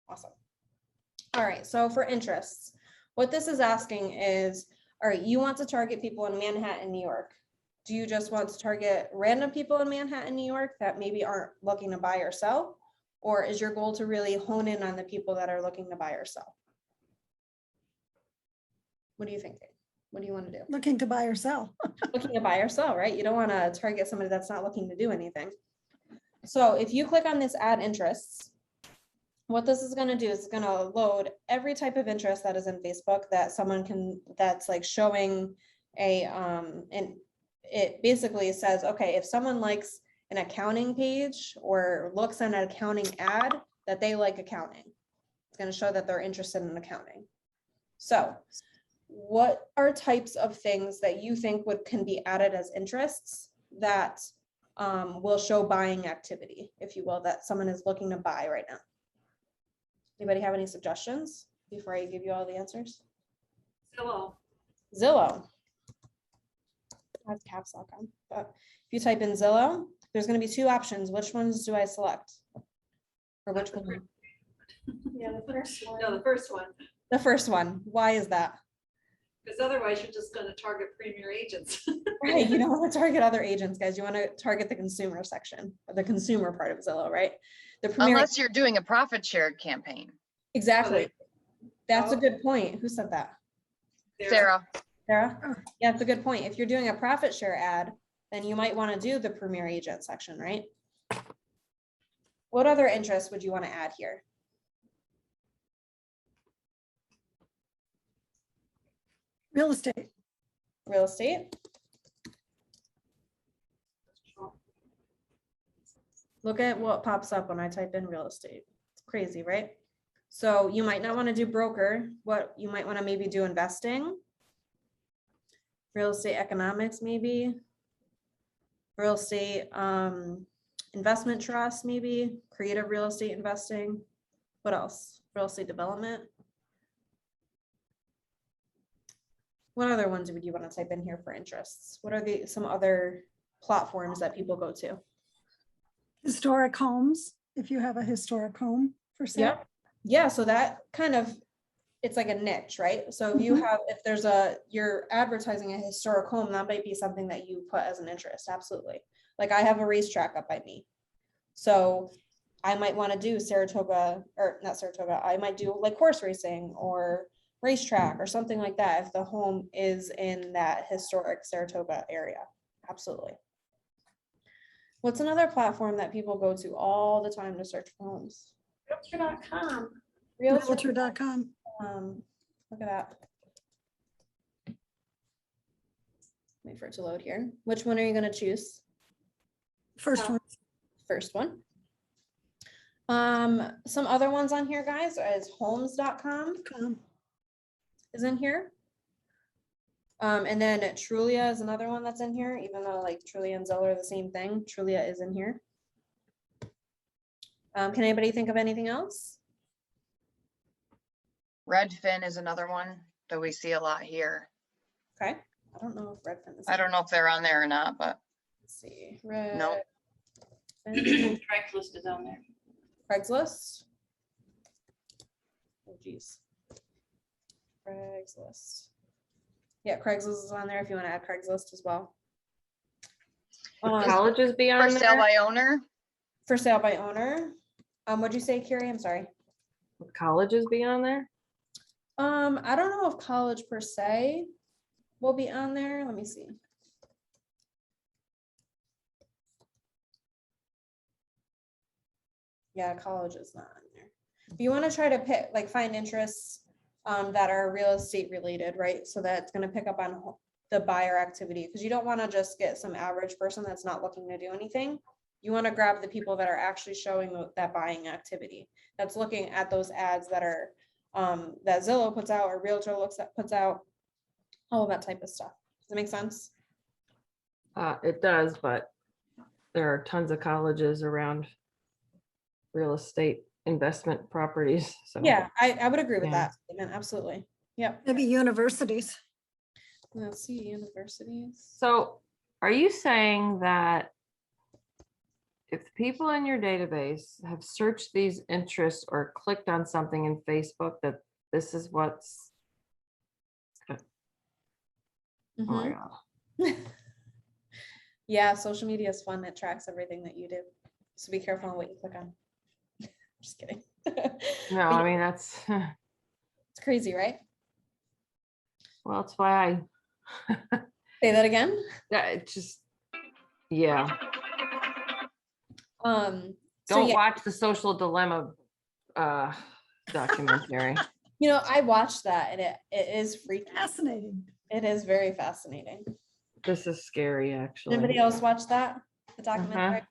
Awesome. All right, so for interests, what this is asking is, all right, you want to target people in Manhattan, New York. Do you just want to target random people in Manhattan, New York that maybe aren't looking to buy or sell? Or is your goal to really hone in on the people that are looking to buy or sell? What are you thinking? What do you want to do? Looking to buy or sell. Looking to buy or sell, right? You don't want to target somebody that's not looking to do anything. So if you click on this add interests, what this is going to do is it's going to load every type of interest that is in Facebook that someone can, that's like showing and it basically says, okay, if someone likes an accounting page or looks at an accounting ad, that they like accounting. It's going to show that they're interested in accounting. So what are types of things that you think can be added as interests that will show buying activity, if you will, that someone is looking to buy right now? Anybody have any suggestions before I give you all the answers? Zillow. That's caps lock on, but if you type in Zillow, there's going to be two options. Which ones do I select? Or which one? Yeah, the first one. No, the first one, The first one. Why is that? because otherwise you're just gonna target premier agents. Right, you don't want to target other agents, guys. You want to target the consumer section, or the consumer part of Zillow, right? The premier, Unless you're doing a profit share campaign. exactly. That's a Oh. good point. Who said that? Sarah, Sarah? Yeah, that's a good point. If you're doing a profit share ad, then you might want to do the premier agent section, right? What other interests would you want to add here? Real estate. Real estate. Look at what pops up when I type in real estate. It's crazy, right? So you might not want to do broker. What you might want to maybe do investing. Real estate economics, maybe. Real estate investment trust, maybe. Creative real estate investing. What else? Real estate development. What other ones would you want to type in here for interests? What are some other platforms that people go to? Historic homes, if you have a historic home for sale. Yep. Yeah, so that kind of, it's like a niche, right? So if you have, if there's you're advertising a historic home, that might be something that you put as an interest, absolutely. Like I have a racetrack up by me. So I might want to do Saratoga, or not Saratoga, I might do like horse racing or racetrack or something like that if the home is in that historic Saratoga area. Absolutely. What's another platform that people go to all the time to search for homes? Realtor.com. Realtor.com. Look at that. Wait for it to load here. Which one are you going to choose? First one. First one. Some other ones on here, guys, is homes.com is in here. And then Trulia is another one that's in here, even though like Trulia and Zillow are the same thing. Trulia is in here. Can anybody think of anything else? Redfin is another one that we see a lot here. Okay. I don't know if Redfin is. I don't know if they're on there or not, but Let's see. No. Craigslist is on there. Craigslist. Oh geez. Craigslist. Yeah, Craigslist is on there if you want to add Craigslist as well. Would colleges be for on sale there? by owner. For sale by owner. What'd you say, Carrie? I'm sorry. Would colleges be on there? I don't know if college per se will be on there. Let me see. Yeah, college is not on there. If you want to try to pick, like find interests that are real estate related, right? So that's going to pick up on the buyer activity, because you don't want to just get some average person that's not looking to do anything. You want to grab the people that are actually showing that buying activity, that's looking at those ads that are that Zillow puts out or Realtor puts out, all of that type of stuff. Does that make sense? It does, but there are tons of colleges around real estate investment properties. So Yeah, I would agree with Yeah. that statement. Absolutely. Yep. Maybe universities. Let's see, universities. So are you saying that if people in your database have searched these interests or clicked on something in Facebook, that this is what's, oh my Mhm. God. Yeah, social media is fun. It tracks everything that you do. So be careful on what you click on. Just kidding. No, I mean, that's, It's crazy, right? well, that's why Say that again. it just, yeah. So Don't yeah, watch the Social Dilemma documentary. you know, I watched that and it is freaky. Fascinating. It is very fascinating. This is scary, actually. Anybody else watch that? The documentary? Uh-huh.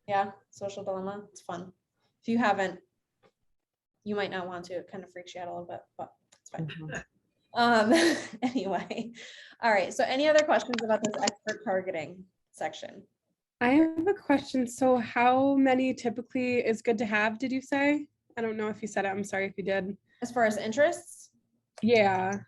Yeah, Social Dilemma. It's fun. If you haven't, you might not want to. It kind of freaks you out a little bit, but it's fine. Mhm. Anyway, all right. So any other questions about this expert targeting section? I have a question. So how many typically is good to have, did you say? I don't know if you said it. I'm sorry if you did. As far as interests, Yeah.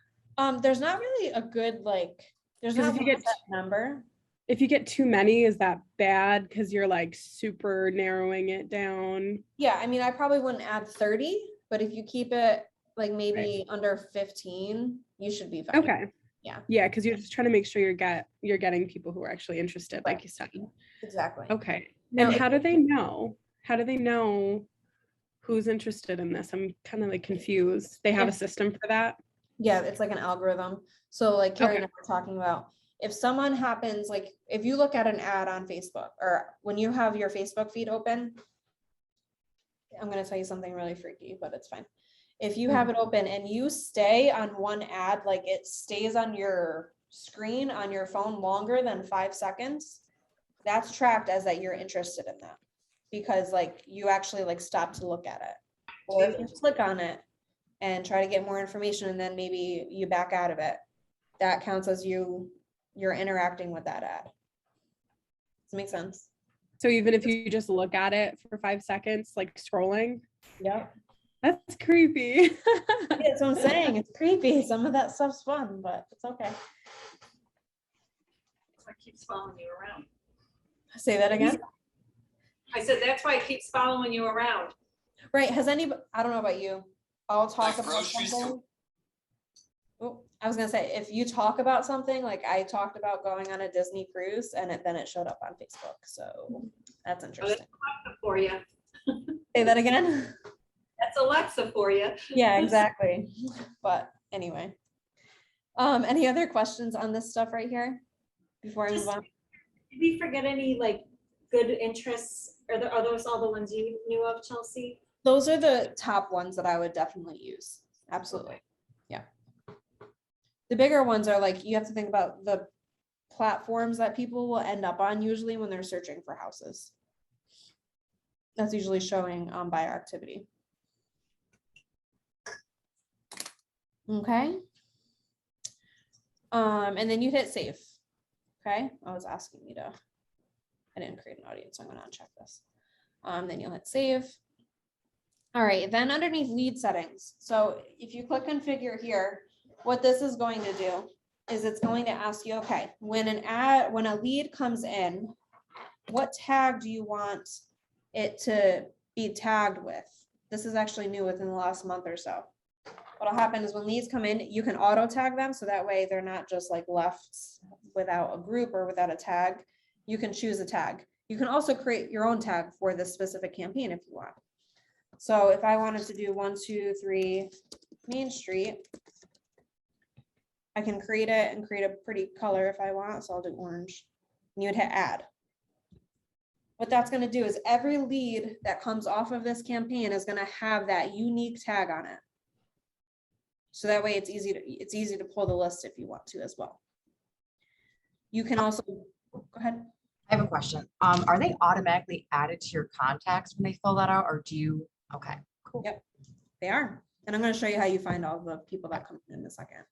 there's not really a good, like, there's 'Cause not if you one get set number. If you get too many, is that bad? Because you're like super narrowing it down. Yeah, I mean, I probably wouldn't add 30, but if you keep it like maybe under 15, you should be fine. Okay. Yeah. Yeah, because you're just trying to make sure you're getting people who are actually interested, like Right. you said. Exactly. Okay. Now, And if how do they know? How do they know who's interested in this? I'm kind of like confused. They have a If- system for that? Yeah, it's like an algorithm. So like Carrie and Okay. I were talking about, if someone happens, like if you look at an ad on Facebook or when you have your Facebook feed open, I'm gonna tell you something really freaky, but it's fine. If you have it open and you stay on one ad, like it stays on your screen on your phone longer than 5 seconds, that's tracked as that you're interested in that. Because like you actually like stop to look at it. Or if you click on it and try to get more information and then maybe you back out of it, that counts as you're interacting with that ad. Does it make sense? So even if you just look at it for 5 seconds, like scrolling, Yep. that's creepy. That's what I'm saying. It's creepy. Some of that stuff's fun, but it's okay. It keeps following you around. Say that again. I said, that's why it keeps following you around. Right. Has anybody, I don't know about you. I'll talk about something. Oh, I was gonna say, if you talk about something, like I talked about going on a Disney cruise and then it showed up on Facebook. So that's interesting. Alexa for you. Say that again. That's Alexa for you. Yeah, exactly. But anyway. Any other questions on this stuff right here before I move Just- on? Did we forget any like good interests? Are those all the ones you knew of, Chelsea? Those are the top ones that I would definitely use. Absolutely. Yeah. The bigger ones are like, you have to think about the platforms that people will end up on usually when they're searching for houses. That's usually showing buyer activity. Okay. And then you hit save. Okay. I was asking you to, I didn't create an audience, so I'm gonna uncheck this. Then you'll hit save. All right, then underneath lead settings. So if you click configure here, what this is going to do is it's going to ask you, okay, when a lead comes in, what tag do you want it to be tagged with? This is actually new within the last month or so. What'll happen is when leads come in, you can auto tag them. So that way they're not just like left without a group or without a tag. You can choose a tag. You can also create your own tag for this specific campaign if you want. So if I wanted to do 123 Main Street, I can create it and create a pretty color if I want. So I'll do orange. And you would hit add. What that's going to do is every lead that comes off of this campaign is going to have that unique tag on it. So that way it's easy to pull the list if you want to as well. You can also, go ahead. I have a question. Are they automatically added to your contacts when they fill that out, or do you? Okay, cool. Yep, they are. And I'm going to show you how you find all the people that come in a second.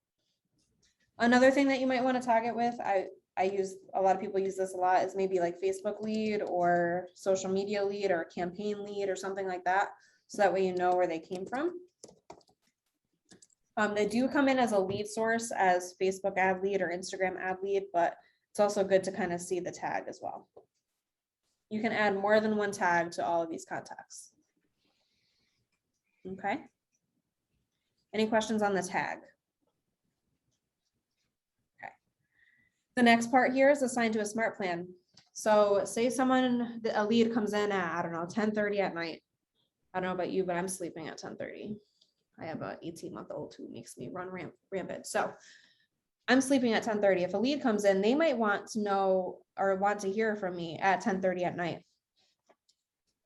Another thing that you might want to tag it with, I use, a lot of people use this a lot, is maybe like Facebook lead or social media lead or campaign lead or something like that. So that way you know where they came from. They do come in as a lead source as Facebook ad lead or Instagram ad lead, but it's also good to kind of see the tag as well. You can add more than one tag to all of these contacts. Okay. Any questions on the tag? Okay. The next part here is assigned to a smart plan. So say a lead comes in at, I don't know, 10:30 at night. I don't know about you, but I'm sleeping at 10:30. I have an 18-month-old who makes me run rampant. So I'm sleeping at 10:30. If a lead comes in, they might want to know or want to hear from me at 10:30 at night.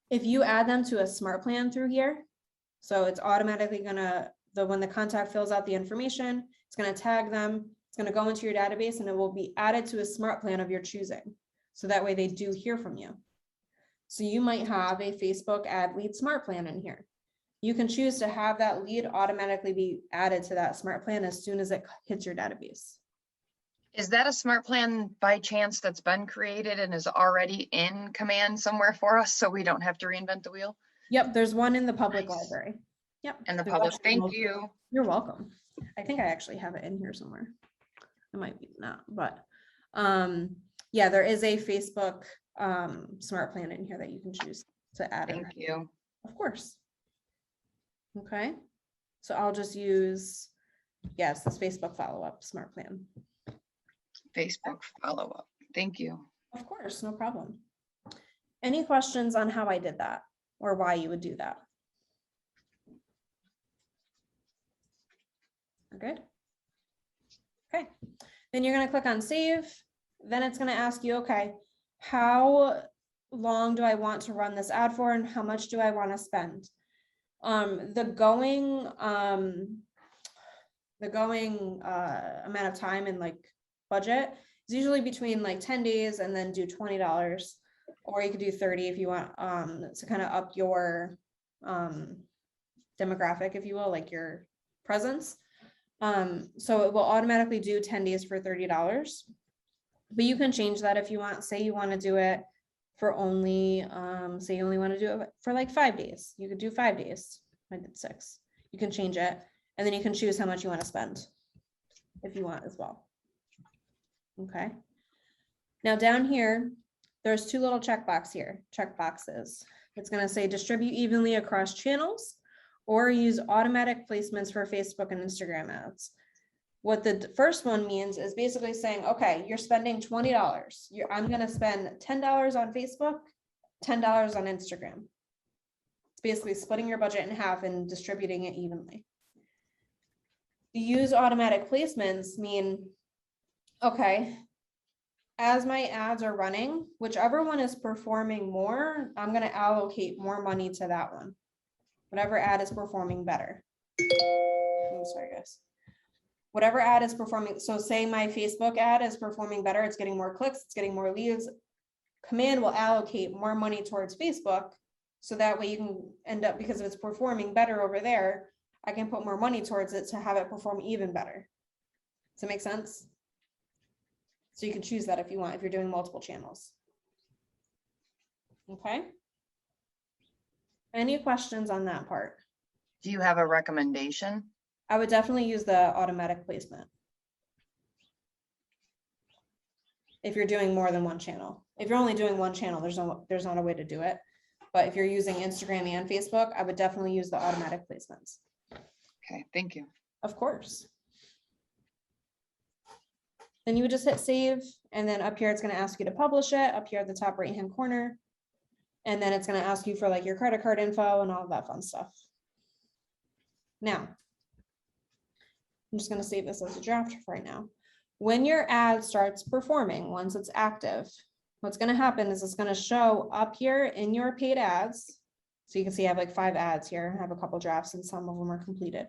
If you add them to a smart plan through here, so it's automatically gonna, when the contact fills out the information, it's gonna tag them It's going to go into your database and it will be added to a smart plan of your choosing. So that way they do hear from you. So you might have a Facebook ad lead smart plan in here. You can choose to have that lead automatically be added to that smart plan as soon as it hits your database. Is that a smart plan by chance that's been created and is already in command somewhere for us, so we don't have to reinvent the wheel? Yep, there's one in the public Nice. library. Yep. And the there's public, actually thank multiple. you. You're welcome. I think I actually have it in here somewhere. It might be not, but yeah, there is a Facebook smart plan in here that you can choose to add in. Thank you. Of course. Okay, so I'll just use, yes, this Facebook follow-up smart plan. Facebook follow-up. Thank you. Of course, no problem. Any questions on how I did that or why you would do that? We're good. Okay, then you're going to click on save. Then it's going to ask you, okay, how long do I want to run this ad for and how much do I want to spend? The going amount of time and like budget is usually between like 10 days and then do $20, or you could do 30 if you want to kind of up your demographic, if you will, like your presence. So it will automatically do 10 days for $30, but you can change that if you want. Say you want to do it for only, say you only want to do it for like 5 days. You could do 5 days. I did 6. You can change it, and then you can choose how much you want to spend if you want as well. Okay. Now down here, there's 2 little checkboxes here. It's going to say distribute evenly across channels or use automatic placements for Facebook and Instagram ads. What the first one means is basically saying, okay, you're spending $20. I'm going to spend $10 on Facebook, $10 on Instagram. It's basically splitting your budget in half and distributing it evenly. The use automatic placements mean, okay, as my ads are running, whichever one is performing more, I'm going to allocate more money to that one. Whatever ad is performing better. I'm sorry, guys. Whatever ad is performing, so say my Facebook ad is performing better, it's getting more clicks, it's getting more leads. Command will allocate more money towards Facebook, so that way you can end up, because if it's performing better over there, I can put more money towards it to have it perform even better. Does that make sense? So you can choose that if you want, if you're doing multiple channels. Okay. Any questions on that part? Do you have a recommendation? I would definitely use the automatic placement. If you're doing more than one channel. If you're only doing one channel, there's not a way to do it. But if you're using Instagram and Facebook, I would definitely use the automatic placements. Okay, thank you. Of course. Then you would just hit save, and then up here, it's going to ask you to publish it up here at the top right-hand corner. And then it's going to ask you for like your credit card info and all of that fun stuff. Now, I'm just going to save this as a draft for right now. When your ad starts performing, once it's active, what's going to happen is it's going to show up here in your paid ads. So you can see I have like 5 ads here. I have a couple drafts and some of them are completed.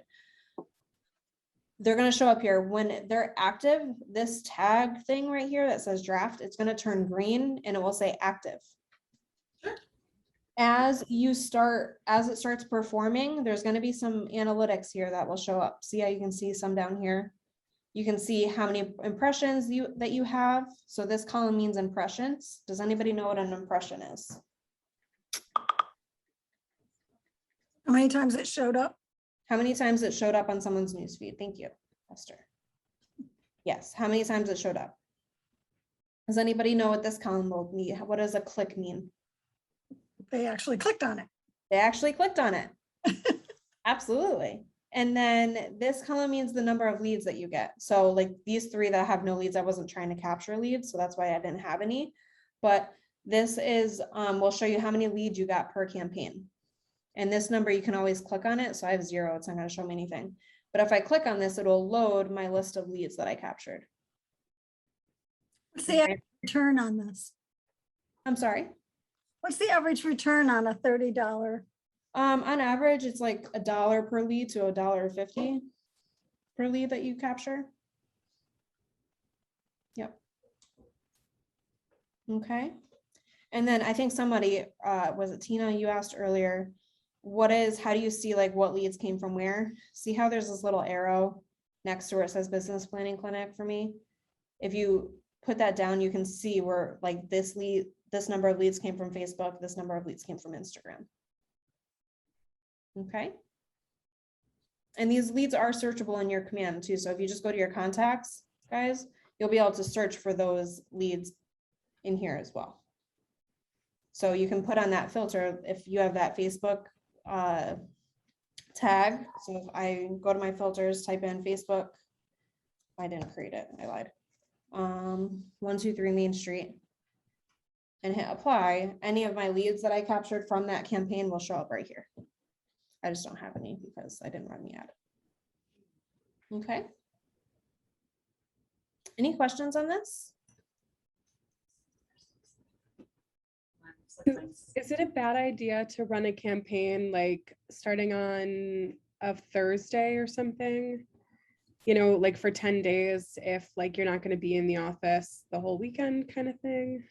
They're going to show up here when they're active. This tag thing right here that says draft, it's going to turn green and it will say active. As it starts performing, there's going to be some analytics here that will show up. See how you can see some down here. You can see how many impressions that you have. So this column means impressions. Does anybody know what an impression is? How many times it showed up? How many times it showed up on someone's newsfeed? Thank you, Esther. Yes, how many times it showed up? Does anybody know what this column will mean? What does a click mean? They actually clicked on it. They actually clicked on it. Absolutely. And then this column means the number of leads that you get. So like these 3 that have no leads, I wasn't trying to capture leads, so that's why I didn't have any. But this is, will show you how many leads you got per campaign. And this number, you can always click on it. So I have 0, it's not going to show me anything. But if I click on this, it'll load my list of leads that I captured. What's the average return on this? I'm sorry. What's the average return on a $30? On average, it's like $1 per lead to $1.50 per lead that you capture. Okay. And then I think somebody, was it Tina, you asked earlier, how do you see like what leads came from where? See how there's this little arrow next to where it says business planning clinic for me? If you put that down, you can see where like this number of leads came from Facebook, this number of leads came from Instagram. Okay. And these leads are searchable in your command too. So if you just go to your contacts, guys, you'll be able to search for those leads in here as well. So you can put on that filter if you have that Facebook tag. So if I go to my filters, type in Facebook, I didn't create it, I lied. 123 Main Street and hit apply, any of my leads that I captured from that campaign will show up right here. I just don't have any because I didn't run the ad. Okay. Any questions on this? Is it a bad idea to run a campaign like starting on a Thursday or something? You know, like for 10 days, if like you're not going to be in the office the whole weekend kind of thing?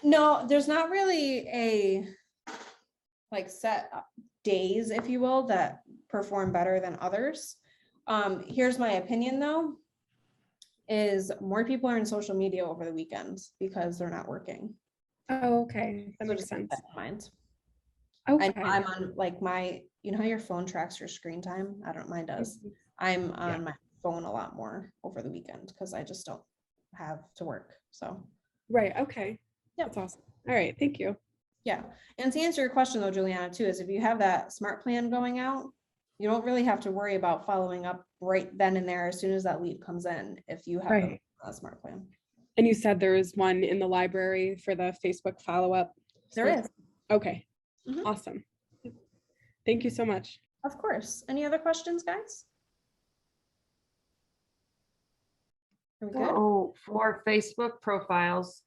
No, there's not really a like set days, if you will, that perform better than others. Here's my opinion though, is more people are in social media over the weekends because they're not working. Oh, okay. That So makes just keep sense. that in mind. Okay. I'm on like you know how your phone tracks your screen time? I don't, mine does. I'm on my phone a lot more over the weekend because I just don't have to work. So. Right. Okay. Yeah. That's awesome. All right. Thank you. Yeah. And to answer your question though, Juliana, too, is if you have that smart plan going out, you don't really have to worry about following up right then and there as soon as that lead comes in, if you have a smart plan. And you said there is one in the library for the Facebook follow-up. There is. Okay. Mhm. Awesome. Thank you so much. Of course. Any other questions, guys? Are we good? Oh, for Facebook profiles,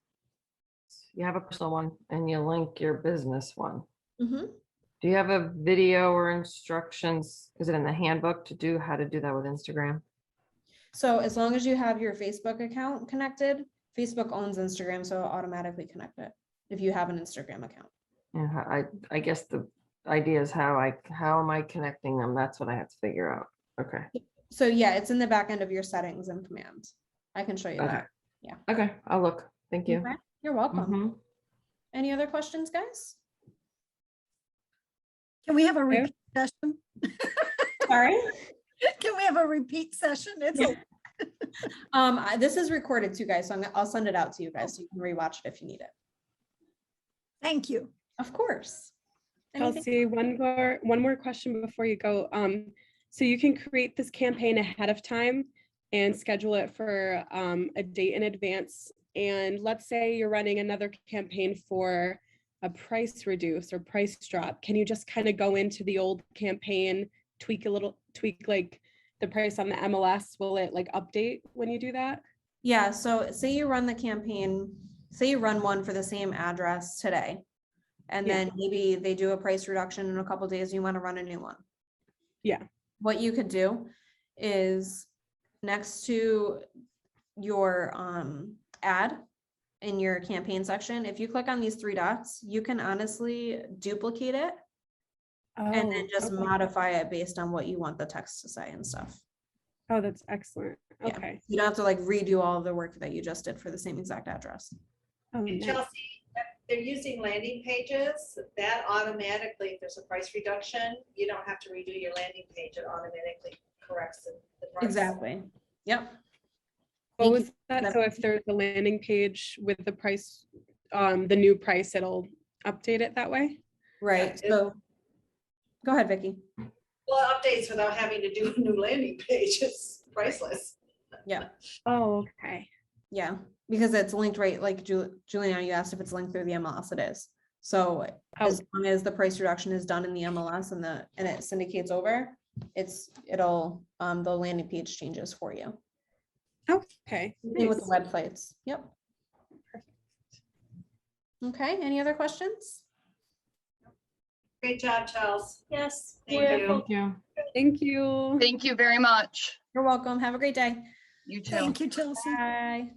you have a personal one and you link your business one. Mm-hmm. Do you have a video or instructions? Is it in the handbook to do how to do that with Instagram? So as long as you have your Facebook account connected, Facebook owns Instagram, so it'll automatically connect it if you have an Instagram account. Yeah, I guess the idea is how am I connecting them? That's what I have to figure out. Okay. So yeah, it's in the back end of your settings and commands. I can show you Okay. that. Yeah. Okay, I'll look. Thank you. Okay. You're welcome. Mhm. Any other questions, guys? Can we have a repeat session? Sorry. Can we have a repeat session? It's This is recorded too, guys, so I'll send it out to you guys so you can rewatch it if you need it. Thank you. Of course. Anything? Kelsey, one more question before you go. So you can create this campaign ahead of time and schedule it for a date in advance. And let's say you're running another campaign for a price reduce or price drop. Can you just kind of go into the old campaign, tweak like the price on the MLS? Will it like update when you do that? Yeah, so say you run the campaign, say you run one for the same address today, and then maybe they do a price reduction in a couple days, you want to run a new one. Yeah. What you could do is next to your ad in your campaign section, if you click on these 3 dots, you can honestly duplicate it and then just modify it based on what you want the text to say and stuff. Oh, that's excellent. Yeah. Okay. You don't have to like redo all of the work that you just did for the same exact address. Oh, nice. Chelsea, they're using landing pages that automatically, if there's a price reduction, you don't have to redo your landing page. It automatically corrects the price. Exactly. Yep. What was that? So if there's a landing page with the price, the new price, it'll update it that way? Right. So go ahead, Vicky. Well, updates without having to do a new landing page is priceless. Yeah. Oh, okay. Yeah. Because it's linked right, like Juliana, you asked if it's linked through the MLS, it is. So as long as the price reduction is done in the MLS and it syndicates over, it'll the landing page changes for you. Okay. Same with the websites. Yep. Perfect. Okay, any other questions? Great job, Chelsea. Yes. Thank you. Thank you. Thank you. Thank you very much. You're welcome. Have a great day. You too. Thank you, Chelsea. Bye.